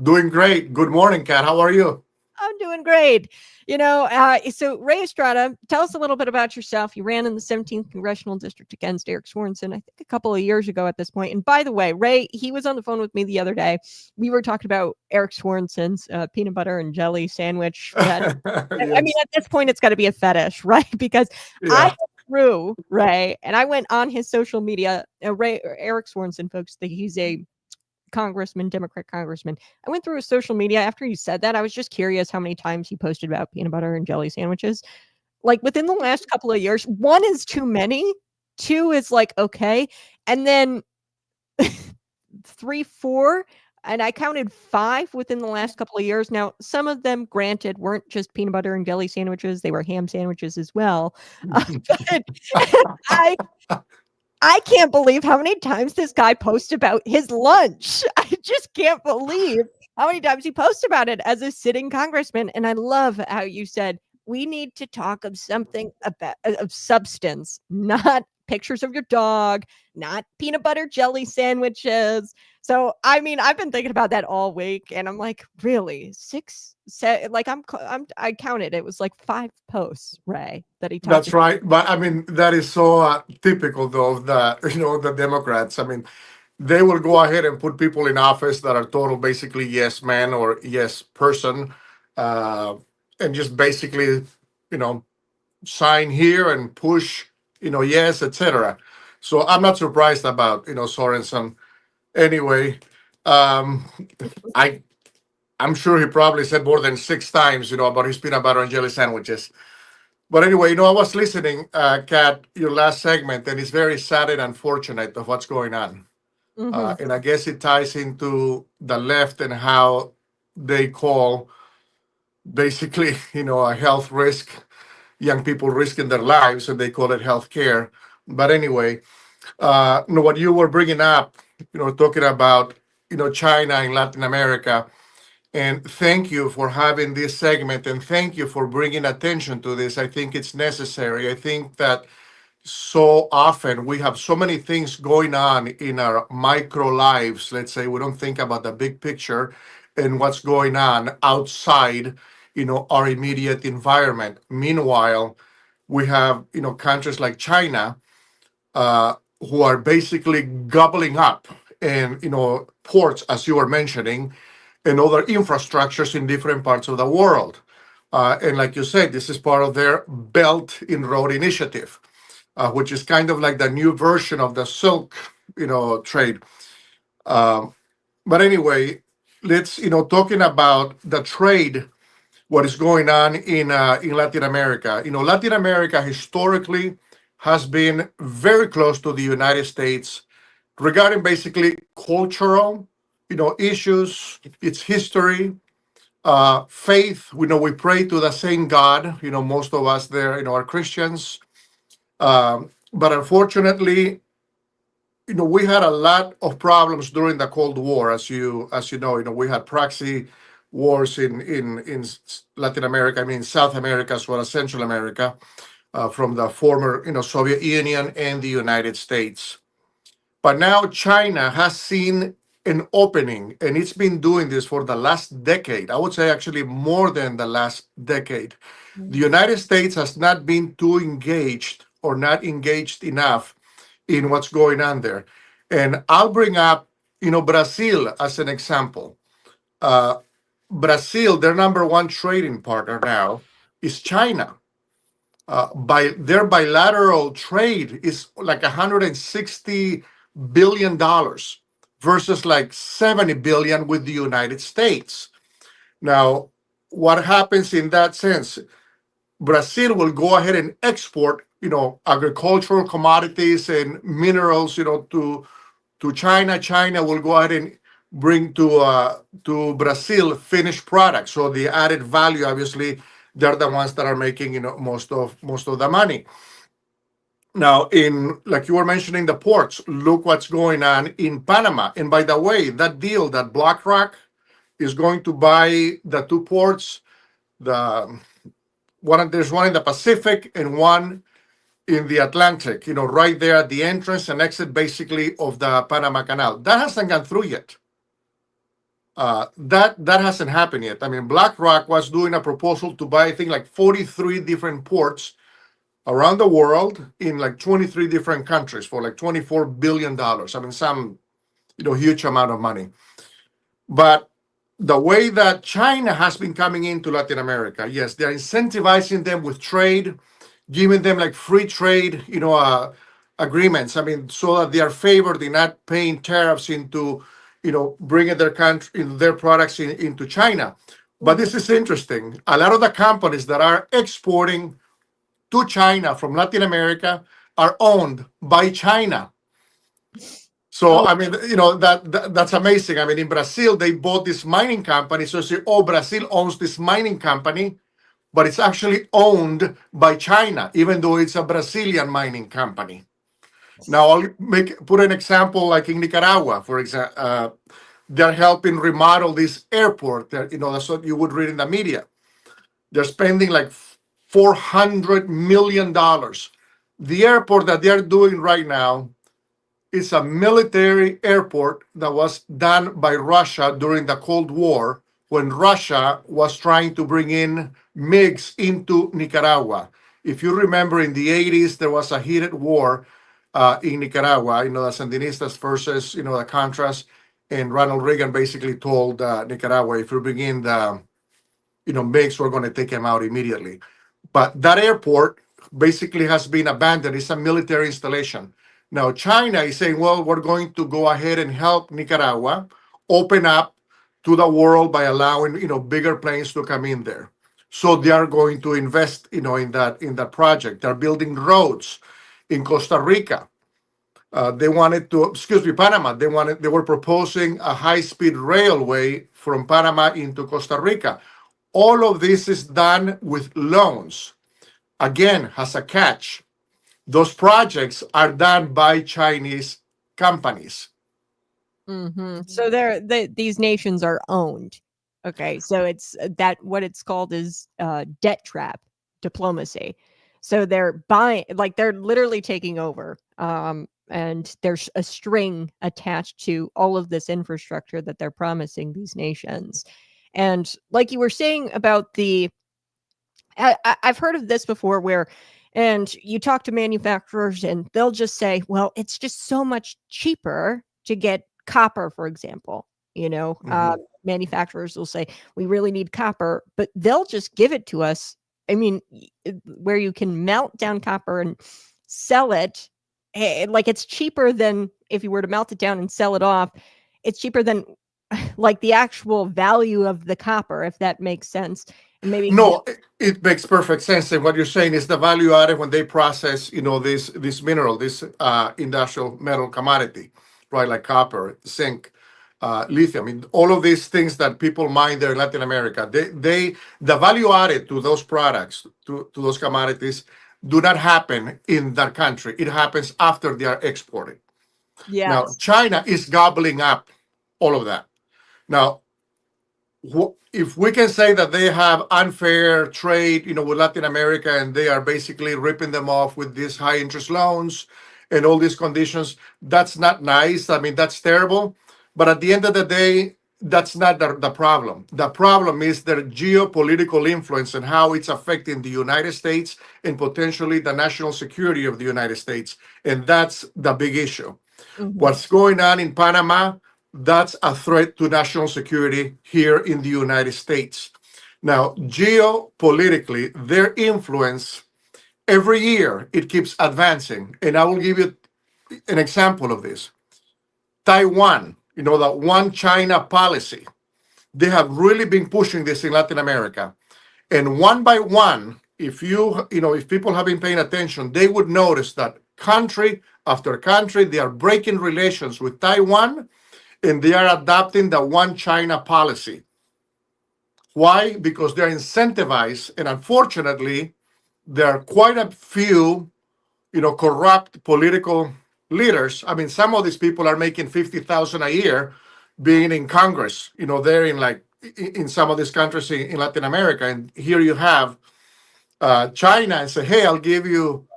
Doing great. Good morning, Kat. How are you? I'm doing great. So Ray Estrada, tell us a little bit about yourself. You ran in the 17th Congressional District against Eric Sorensen, I think a couple of years ago at this point. And by the way, Ray, he was on the phone with me the other day. We were talking about Eric Sorensen's peanut butter and jelly sandwich. Yes. I mean, at this point, it's got to be a fetish, right? Because I went through Ray, and I went on his social media. Eric Sorensen, folks, he's a Democrat congressman. I went through his social media after he said that. I was just curious how many times he posted about peanut butter and jelly sandwiches. Like within the last couple of years, 1 is too many, 2 is like, okay. And then 3, 4, and I counted 5 within the last couple of years. Now, some of them, granted, weren't just peanut butter and jelly sandwiches. They were ham sandwiches as well. But I can't believe how many times this guy posts about his lunch. I just can't believe how many times he posts about it as a sitting congressman. And I love how you said, we need to talk of something of substance, not pictures of your dog, not peanut butter jelly sandwiches. So, I mean, I've been thinking about that all week, and I'm like, really, 6, 7, like I counted. It was like 5 posts, Ray, that he talked That's about. right. But I mean, that is so typical, though, of the Democrats. I mean, they will go ahead and put people in office that are total, basically, yes man or yes person, and just basically, sign here and push, yes, etc. So I'm not surprised about, Sorensen. Anyway, um, I'm sure he probably said more than 6 times, about his peanut butter and jelly sandwiches. But anyway, I was listening, Kat, your last segment, and it's very sad and unfortunate of what's going on. Mhm. And I guess it ties into the left and how they call basically, a health risk, young people risking their lives, and they call it health care. But anyway, what you were bringing up, talking about, China and Latin America, And thank you for having this segment, and thank you for bringing attention to this. I think it's necessary. I think that so often we have so many things going on in our micro lives. Let's say we don't think about the big picture and what's going on outside, our immediate environment. Meanwhile, we have, countries like China, who are basically gobbling up and, ports, as you were mentioning, and other infrastructures in different parts of the world. And like you said, this is part of their Belt in Road initiative, which is kind of like the new version of the Silk, trade. Um, but anyway, let's, talking about the trade, what is going on in Latin America. Latin America historically has been very close to the United States regarding basically cultural, issues, its history, faith. We know we pray to the same God. Most of us there, are Christians. But unfortunately, we had a lot of problems during the Cold War, as you know. We had proxy wars in Latin America. I mean, South America as well as Central America, from the former, Soviet Union and the United States. But now China has seen an opening, and it's been doing this for the last decade. I would say actually more than the last decade. The United States has not been too engaged or not engaged enough in what's going on there. And I'll bring up, Brazil as an example. Uh, Brazil, their number one trading partner now is China. By their bilateral trade is like $160 billion versus like 70 billion with the United States. Now, what happens in that sense? Brazil will go ahead and export, agricultural commodities and minerals, to China. China will go ahead and bring to Brazil finished products. So the added value, obviously, they're the ones that are making, most of the money. Now, in like you were mentioning the ports, look what's going on in Panama. And by the way, that deal that BlackRock is going to buy the two ports, there's one in the Pacific and one in the Atlantic, right there at the entrance and exit basically of the Panama Canal. That hasn't gone through yet. That hasn't happened yet. I mean, BlackRock was doing a proposal to buy, I think, like 43 different ports around the world in like 23 different countries for like $24 billion. I mean, some, huge amount of money. But the way that China has been coming into Latin America, yes, they're incentivizing them with trade, giving them like free trade, agreements. I mean, so that they are favored in not paying tariffs into, bringing their country, their products into China. But this is interesting. A lot of the companies that are exporting to China from Latin America are owned by China. So, I mean, that's amazing. I mean, in Brazil, they bought this mining company. So say, oh, Brazil owns this mining company, but it's actually owned by China, even though it's a Brazilian mining company. Now, I'll put an example like in Nicaragua, for example. They're helping remodel this airport. That's what you would read in the media. They're spending like $400 million. The airport that they're doing right now is a military airport that was done by Russia during the Cold War when Russia was trying to bring in MiGs into Nicaragua. If you remember, in the 80s, there was a heated war in Nicaragua, the Sandinistas versus, the Contras. And Ronald Reagan basically told Nicaragua, if you bring in the, MiGs, we're going to take them out immediately. But that airport basically has been abandoned. It's a military installation. Now, China is saying, well, we're going to go ahead and help Nicaragua open up to the world by allowing, bigger planes to come in there. So they are going to invest, in that project. They're building roads in Costa Rica. Panama. They were proposing a high-speed railway from Panama into Costa Rica. All of this is done with loans. Again, has a catch. Those projects are done by Chinese companies. So these nations are owned. Okay, so it's that what it's called is debt trap diplomacy. So they're buying, like they're literally taking over. And there's a string attached to all of this infrastructure that they're promising these nations. And like you were saying about I've heard of this before where, and you talk to manufacturers and they'll just say, well, it's just so much cheaper to get copper, for example. Mhm. Manufacturers will say, we really need copper, but they'll just give it to us. I mean, where you can melt down copper and sell it, like it's cheaper than if you were to melt it down and sell it off. It's cheaper than like the actual value of the copper, if that makes sense. And maybe No, it makes perfect sense. And what you're saying is the value added when they process, this mineral, this industrial metal commodity, right? Like copper, zinc, lithium. I mean, all of these things that people mine there in Latin America, the value added to those products, to those commodities, do not happen in that country. It happens after they are exported. Now, yes. China is gobbling up all of that. Now, if we can say that they have unfair trade, with Latin America, and they are basically ripping them off with these high interest loans and all these conditions, that's not nice. I mean, that's terrible. But at the end of the day, that's not the problem. The problem is their geopolitical influence and how it's affecting the United States and potentially the national security of the United States. And that's the big issue. Mhm. What's going on in Panama, that's a threat to national security here in the United States. Now, geopolitically, their influence every year it keeps advancing. And I will give you an example of this. Taiwan, the one China policy. They have really been pushing this in Latin America. And one by one, if people have been paying attention, they would notice that country after country, they are breaking relations with Taiwan and they are adopting the one China policy. Why? Because they're incentivized, and unfortunately, there are quite a few, corrupt political leaders. I mean, some of these people are making 50,000 a year, being in Congress. They're in like in some of these countries in Latin America, and here you have China and say, "Hey, I'll give you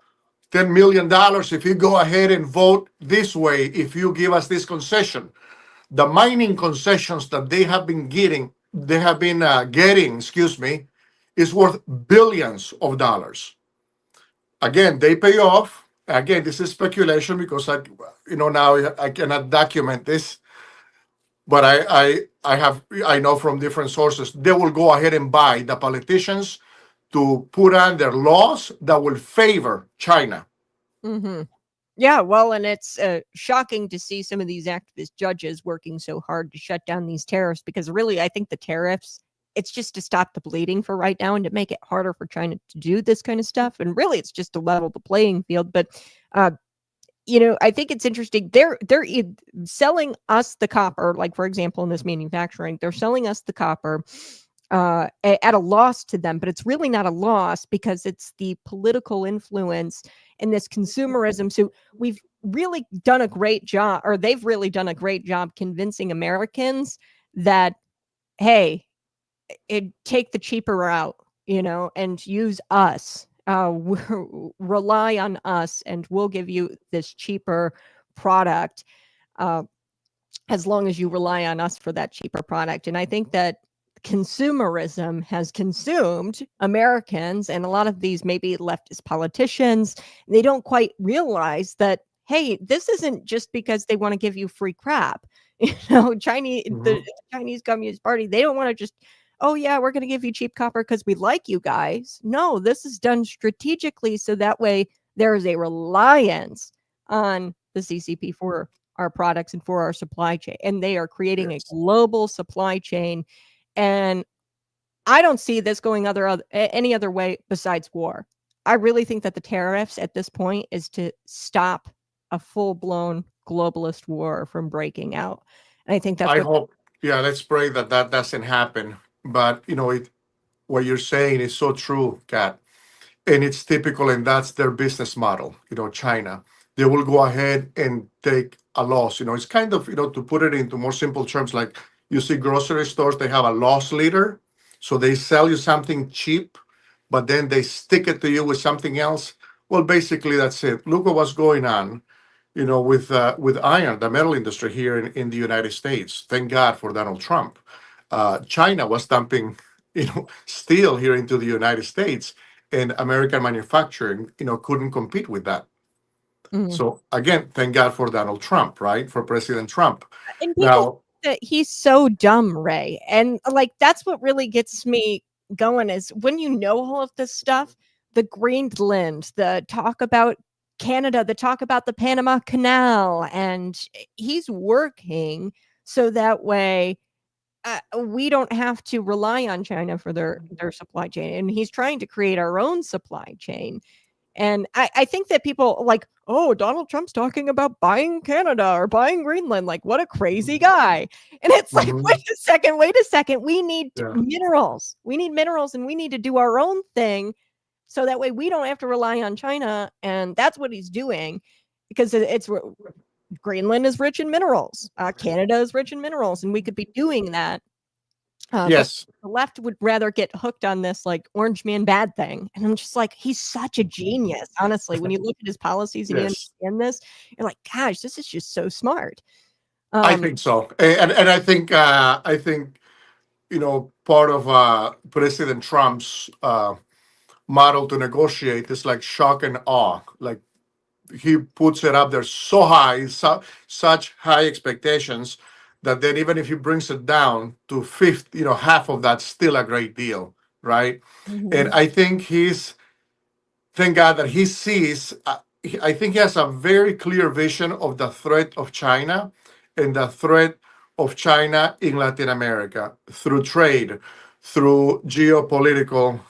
$10 million if you go ahead and vote this way. If you give us this concession." The mining concessions that they have been getting, excuse me, is worth billions of dollars. Again, they pay off. Again, this is speculation because now I cannot document this, but I know from different sources they will go ahead and buy the politicians to put on their laws that will favor China. Mhm. Yeah, well, and it's shocking to see some of these activist judges working so hard to shut down these tariffs because really, I think the tariffs, it's just to stop the bleeding for right now and to make it harder for China to do this kind of stuff. And really, it's just to level the playing field. But uh, I think it's interesting. They're selling us the copper, like for example, in this manufacturing, they're selling us the copper at a loss to them, but it's really not a loss because it's the political influence and this consumerism. So we've really done a great job, or they've really done a great job convincing Americans that, hey, take the cheaper route, and use us. Rely on us, and we'll give you this cheaper product. Uh, as long as you rely on us for that cheaper product. And I think that consumerism has consumed Americans and a lot of these maybe leftist politicians. They don't quite realize that, hey, this isn't just because they want to give you free crap. The Mhm. Chinese Communist Party, they don't want to just, oh yeah, we're going to give you cheap copper because we like you guys. No, this is done strategically so that way there is a reliance on the CCP for our products and for our supply chain. And they are creating a Yes. global supply chain. And I don't see this going any other way besides war. I really think that the tariffs at this point is to stop a full-blown globalist war from breaking out. And I think that's I what. hope, yeah, let's pray that that doesn't happen. But, what you're saying is so true, Kat. And it's typical, and that's their business model, China. They will go ahead and take a loss. It's kind of, to put it into more simple terms, like, You see grocery stores, they have a loss leader. So they sell you something cheap, but then they stick it to you with something else. Well, basically, that's it. Look at what's going on, with iron, the metal industry here in the United States. Thank God for Donald Trump. China was dumping, steel here into the United States, and American manufacturing, couldn't compete with that. Mhm. So again, thank God for Donald Trump, right? For President Trump. And people Now, think that he's so dumb, Ray. And like that's what really gets me going is when you know all of this stuff, the Greenland, the talk about Canada, the talk about the Panama Canal, and he's working so that way we don't have to rely on China for their supply chain. And he's trying to create our own supply chain. And I think that people like, oh, Donald Trump's talking about buying Canada or buying Greenland. Like, what a crazy guy. And it's like, mhm, wait a second. We need yeah, minerals. We need minerals and we need to do our own thing. So that way we don't have to rely on China. And that's what he's doing because it's Greenland is rich in minerals. Canada is rich in minerals. And we could be doing that. But yes, the left would rather get hooked on this like orange man bad thing. And I'm just like, he's such a genius. Honestly, when you look at his policies and you yes. understand this, you're like, gosh, this is just so smart. I Um, think so, and I think part of President Trump's model to negotiate is like shock and awe. Like he puts it up there so high, such high expectations that then even if he brings it down to fifth, half of that's still a great deal, right? And mhm, I think thank God that he sees. I think he has a very clear vision of the threat of China and the threat of China in Latin America through trade, through geopolitical,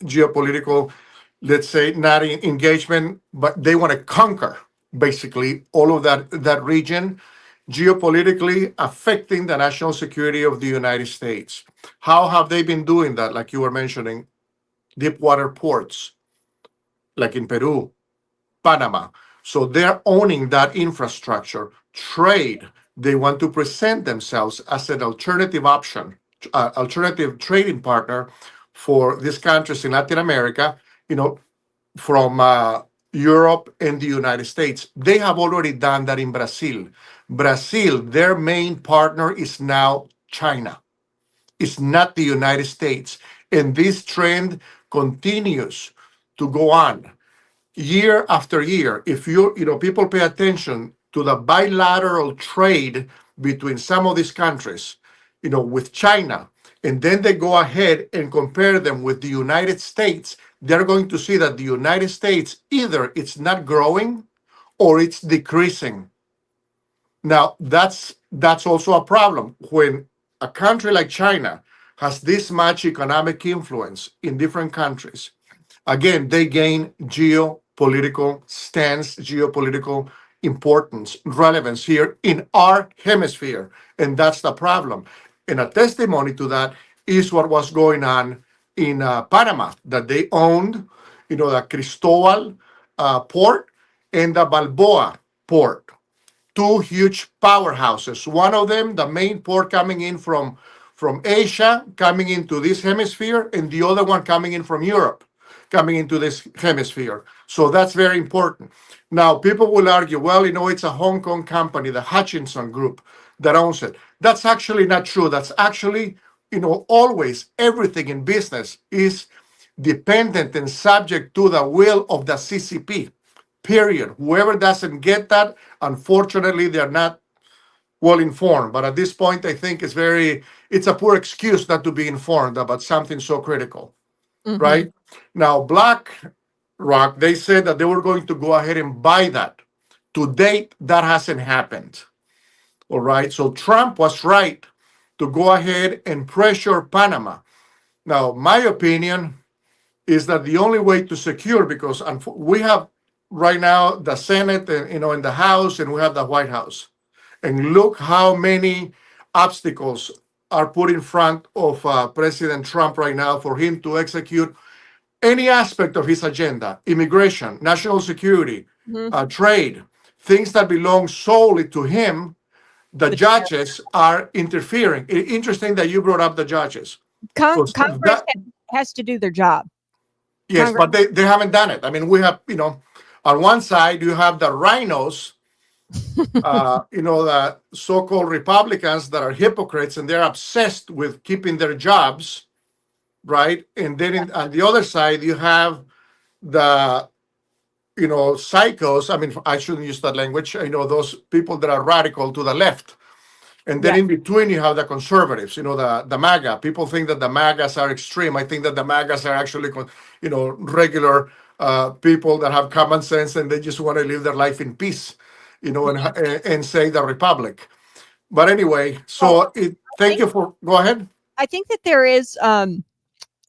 geopolitical, let's say, not engagement, but they want to conquer basically all of that region geopolitically affecting the national security of the United States. How have they been doing that? Like you were mentioning, deep water ports like in Peru, Panama. So they're owning that infrastructure. Trade, they want to present themselves as an alternative option, alternative trading partner for these countries in Latin America, from Europe and the United States. They have already done that in Brazil. Brazil, their main partner is now China. It's not the United States. And this trend continues to go on year after year. If people pay attention to the bilateral trade between some of these countries, with China, and then they go ahead and compare them with the United States, they're going to see that the United States either it's not growing or it's decreasing. Now, that's also a problem when a country like China has this much economic influence in different countries. Again, they gain geopolitical stance, geopolitical importance, relevance here in our hemisphere. And that's the problem. And a testimony to that is what was going on in Panama, that they owned, the Cristobal port and the Balboa port, two huge powerhouses. One of them, the main port coming in from Asia, coming into this hemisphere, and the other one coming in from Europe, coming into this hemisphere. So that's very important. Now, people will argue, well, it's a Hong Kong company, the Hutchinson Group, that owns it. That's actually not true. That's actually, always everything in business is dependent and subject to the will of the CCP. Period. Whoever doesn't get that, unfortunately, they're not well informed. But at this point, I think it's a poor excuse not to be informed about something so critical, mhm. right? Now, BlackRock, they said that they were going to go ahead and buy that. To date, that hasn't happened. All right. So Trump was right to go ahead and pressure Panama. Now, my opinion is that the only way to secure, because we have right now the Senate, in the House, and we have the White House, and look how many obstacles are put in front of President Trump right now for him to execute any aspect of his agenda: immigration, national security, Mhm. trade, things that belong solely to him. the judges are interfering. Interesting that you brought up the judges. Because Congress that, has to do their job. yes, Congress, but they haven't done it. I mean, we have, on one side, you have the rhinos, the so-called Republicans that are hypocrites and they're obsessed with keeping their jobs, right? And then on the other side, you have the, psychos. I mean, I shouldn't use that language. Those people that are radical to the left. And then yeah, in between, you have the conservatives, the MAGA. People think that the MAGAs are extreme. I think that the MAGAs are actually, regular people that have common sense and they just want to live their life in peace, and say the republic. But anyway, well, thank you for, go ahead. I think that there is an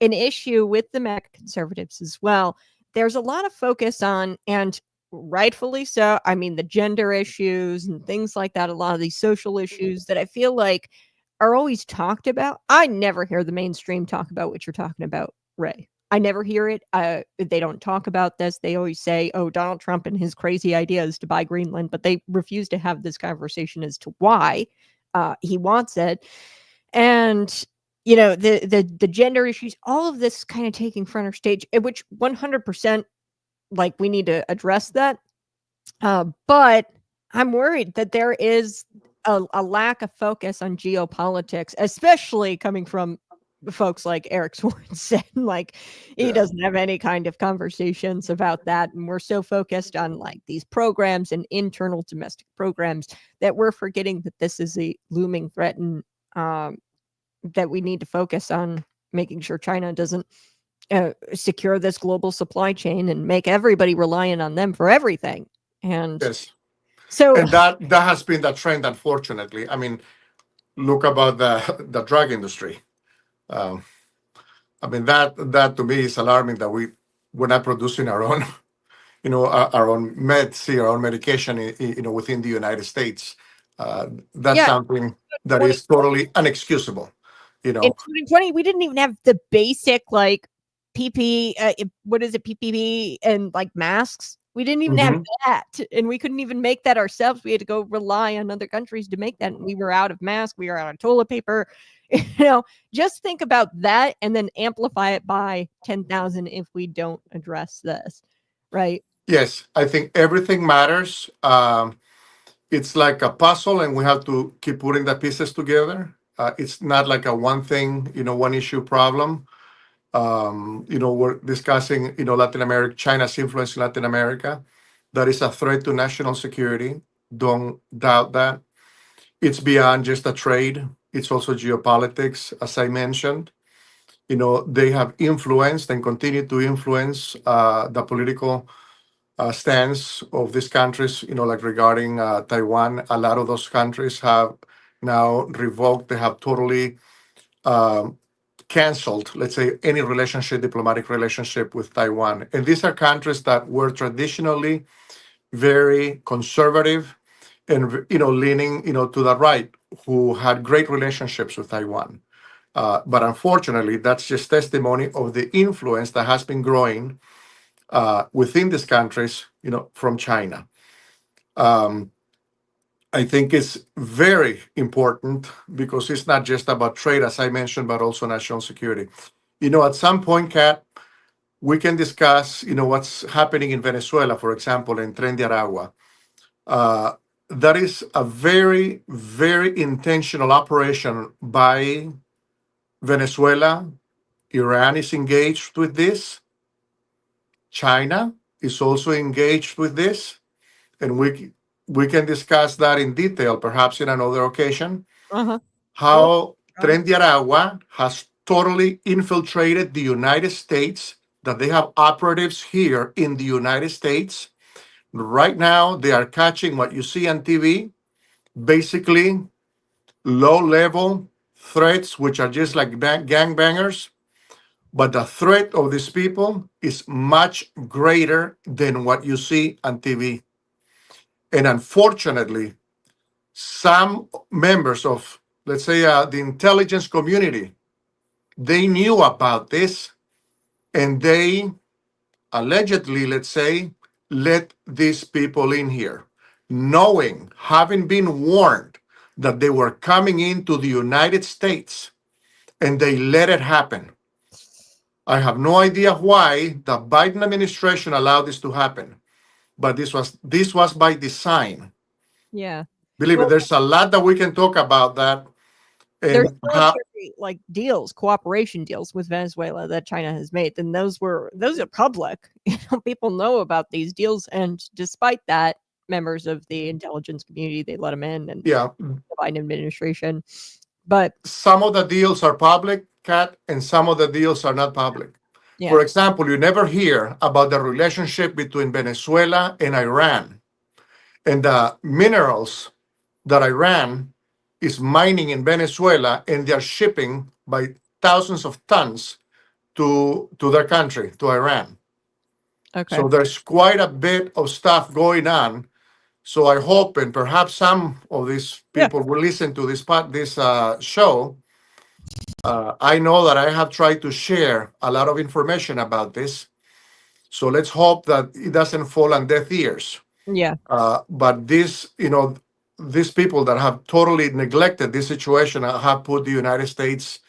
issue with the MAGA conservatives as well. There's a lot of focus on, and rightfully so, I mean, the gender issues and things like that, a lot of these social issues that I feel like are always talked about. I never hear the mainstream talk about what you're talking about, Ray. I never hear it. They don't talk about this. They always say, oh, Donald Trump and his crazy ideas to buy Greenland, but they refuse to have this conversation as to why he wants it. And the gender issues, all of this kind of taking front stage, which 100% like we need to address that. But I'm worried that there is a lack of focus on geopolitics, especially coming from folks like Eric Swartzen. Like he Yeah. doesn't have any kind of conversations about that. And we're so focused on like these programs and internal domestic programs that we're forgetting that this is a looming threat and that we need to focus on making sure China doesn't secure this global supply chain and make everybody reliant on them for everything. And Yes. so, And that has been the trend, unfortunately. I mean, look about the drug industry. Um, I mean, that to me is alarming that we're not producing our own, our own meds, our own medication, within the United States. That's yeah, something that 20, is totally unexcusable. in 2020, we didn't even have the basic like PP, what is it, PPE and like masks. We didn't even have Mhm. that, and we couldn't even make that ourselves. We had to go rely on other countries to make that. And we were out of masks, we were out of toilet paper. Just think about that, and then amplify it by 10,000 if we don't address this, right? Yes, I think everything matters. It's like a puzzle, and we have to keep putting the pieces together. It's not like a one thing, one issue problem. We're discussing, Latin America, China's influence in Latin America. That is a threat to national security. Don't doubt that. It's beyond just a trade. It's also geopolitics, as I mentioned. They have influenced and continue to influence the political stance of these countries, like regarding Taiwan. A lot of those countries have now revoked, they have totally um, canceled, let's say, any diplomatic relationship with Taiwan. And these are countries that were traditionally very conservative and, leaning, to the right, who had great relationships with Taiwan. But unfortunately, that's just testimony of the influence that has been growing within these countries, from China. I think it's very important because it's not just about trade, as I mentioned, but also national security. At some point, Kat, we can discuss, what's happening in Venezuela, for example, in Tren de Aragua. That is a very, very intentional operation by Venezuela. Iran is engaged with this. China is also engaged with this, and we can discuss that in detail, perhaps in another occasion. Uh-huh. How Tren de Aragua has totally infiltrated the United States, that they have operatives here in the United States. Right now, they are catching what you see on TV, basically low-level threats, which are just like gangbangers. But the threat of these people is much greater than what you see on TV. And unfortunately, some members of, let's say, the intelligence community, they knew about this, and they allegedly, let's say, let these people in here, knowing, having been warned that they were coming into the United States, and they let it happen. I have no idea why the Biden administration allowed this to happen, but this was by design. Yeah. Believe me, Well, there's a lot that we can talk about that there's and how. military like deals, cooperation deals with Venezuela that China has made, and those are public. People know about these deals, and despite that, members of the intelligence community, they let them in, and Yeah, the Biden administration. But some of the deals are public, Kat, and some of the deals are not public. yeah, For example, you never hear about the relationship between Venezuela and Iran and the minerals that Iran is mining in Venezuela, and they're shipping by thousands of tons to their country, to Iran. okay, So there's quite a bit of stuff going on. So I hope, and perhaps some of these yeah, people will listen to this show. I know that I have tried to share a lot of information about this. So let's hope that it doesn't fall on deaf ears. yeah, But these people that have totally neglected this situation have put the United States,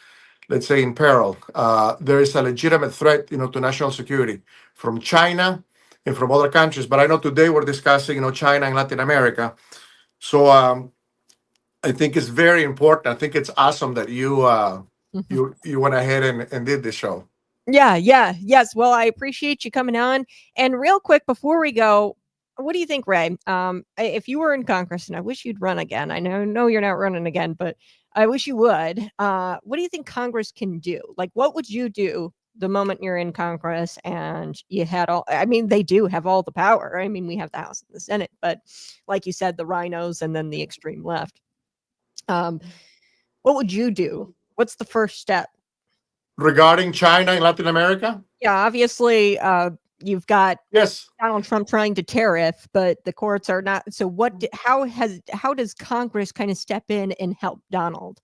let's say, in peril. There is a legitimate threat, to national security from China and from other countries. But I know today we're discussing, China and Latin America. So I think it's very important. I think it's awesome that you mhm. you went ahead and did this show. Yeah, yeah, yes. Well, I appreciate you coming on. And real quick before we go, what do you think, Ray? If you were in Congress, and I wish you'd run again. I know you're not running again, but I wish you would. What do you think Congress can do? Like, what would you do the moment you're in Congress and you had all? I mean, they do have all the power. I mean, we have the House and the Senate, but like you said, the rhinos and then the extreme left. Um, what would you do? What's the first step? Regarding China and Latin America, Yeah, obviously, you've got yes. Donald Trump trying to tariff, but the courts are not. So how does Congress kind of step in and help Donald?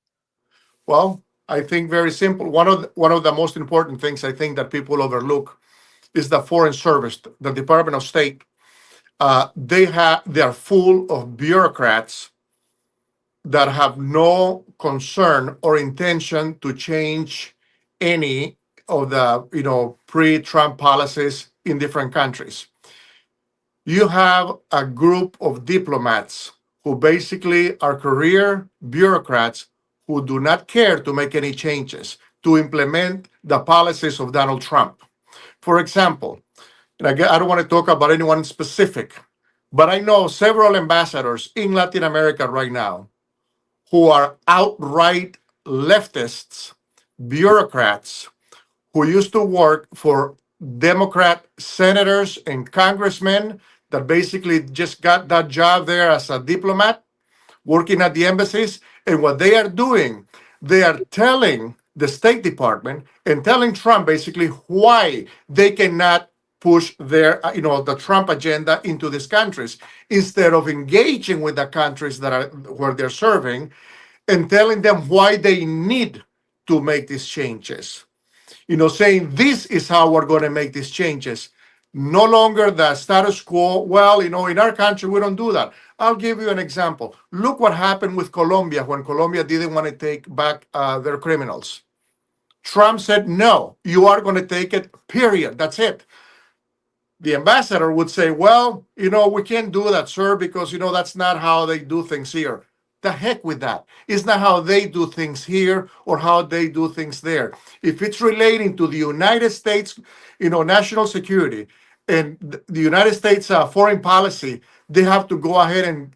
Well, I think very simple. One of the most important things I think that people overlook is the Foreign Service, the Department of State. They are full of bureaucrats that have no concern or intention to change any of the pre-Trump policies in different countries. You have a group of diplomats who basically are career bureaucrats who do not care to make any changes to implement the policies of Donald Trump. For example, and I don't want to talk about anyone specific, but I know several ambassadors in Latin America right now who are outright leftists, bureaucrats who used to work for Democrat senators and congressmen that basically just got that job there as a diplomat working at the embassies. And what they are doing, they are telling the State Department and telling Trump basically why they cannot push the Trump agenda into these countries instead of engaging with the countries that are where they're serving and telling them why they need to make these changes. Saying this is how we're going to make these changes. No longer the status quo. Well, in our country, we don't do that. I'll give you an example. Look what happened with Colombia when Colombia didn't want to take back their criminals. Trump said, no, you are going to take it, period. That's it. The ambassador would say, well, we can't do that, sir, because, that's not how they do things here. The heck with that. It's not how they do things here or how they do things there. If it's relating to the United States, national security and the United States foreign policy, they have to go ahead and,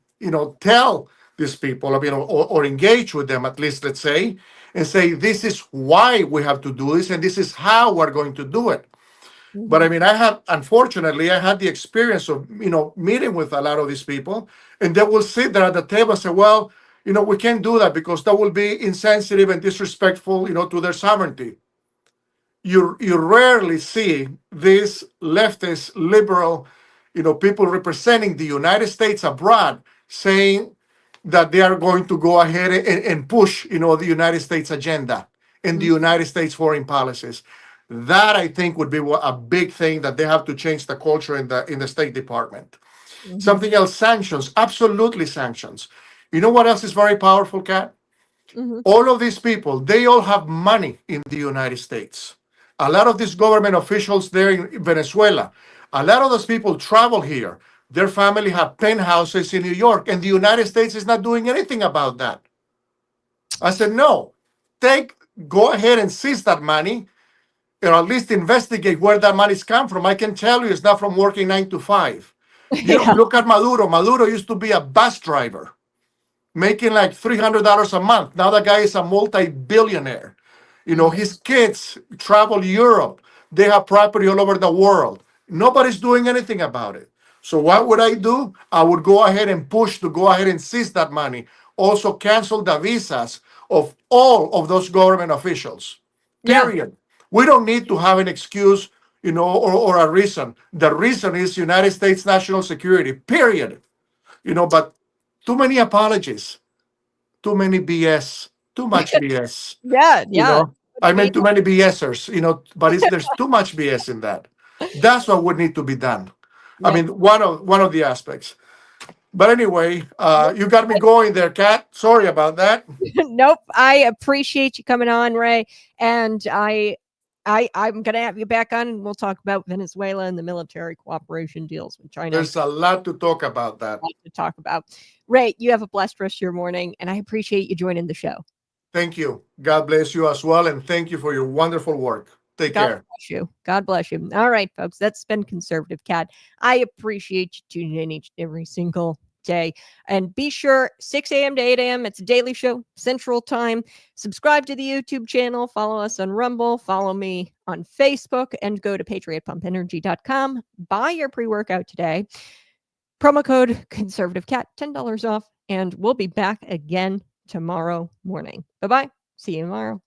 tell these people, or engage with them at least, let's say, and say, this is why we have to do this and this is how we're going to do it. But I mean, unfortunately, I had the experience of, meeting with a lot of these people, and they will sit there at the table and say, well, we can't do that because that will be insensitive and disrespectful, to their sovereignty. You rarely see these leftist, liberal, people representing the United States abroad saying that they are going to go ahead and push, the United States agenda and the United States foreign policies. That I think would be a big thing that they have to change the culture in the State Department. Mhm. Something else, sanctions, absolutely sanctions. You know what else is very powerful, Kat? Mhm. All of these people, they all have money in the United States. A lot of these government officials there in Venezuela, a lot of those people travel here. Their family have penthouses in New York, and the United States is not doing anything about that. I said, no, go ahead and seize that money, or at least investigate where that money's come from. I can tell you it's not from working 9 to 5. Yeah. Look at Maduro. Maduro used to be a bus driver making like $300 a month. Now the guy is a multi-billionaire. His kids travel Europe. They have property all over the world. Nobody's doing anything about it. So what would I do? I would go ahead and push to go ahead and seize that money. Also cancel the visas of all of those government officials. Yeah. Period. We don't need to have an excuse, or a reason. The reason is United States national security. Period. But too many apologies, too many BS, too much BS. Yeah. You Yeah. know, I mean, too many BSers. But there's too much BS in that. That's what would need to be done. I Yeah. mean, one of the aspects. But anyway, you got me going there, Kat. Sorry about that. Nope. I appreciate you coming on, Ray. And I'm gonna have you back on and we'll talk about Venezuela and the military cooperation deals with China. There's a lot to talk about that. To talk about. Ray, you have a blessed rest of your morning, and I appreciate you joining the show. Thank you. God bless you as well, and thank you for your wonderful work. Take God care. bless you. God bless you. All right, folks, that's been Conservative Cat. I appreciate you tuning in each every single day. And be sure 6 a.m. to 8 a.m. It's a daily show, Central Time. Subscribe to the YouTube channel. Follow us on Rumble. Follow me on Facebook, and go to patriotpumpenergy.com. Buy your pre-workout today. Promo code Conservative Cat, $10 off. And we'll be back again tomorrow morning. Bye-bye. See you tomorrow.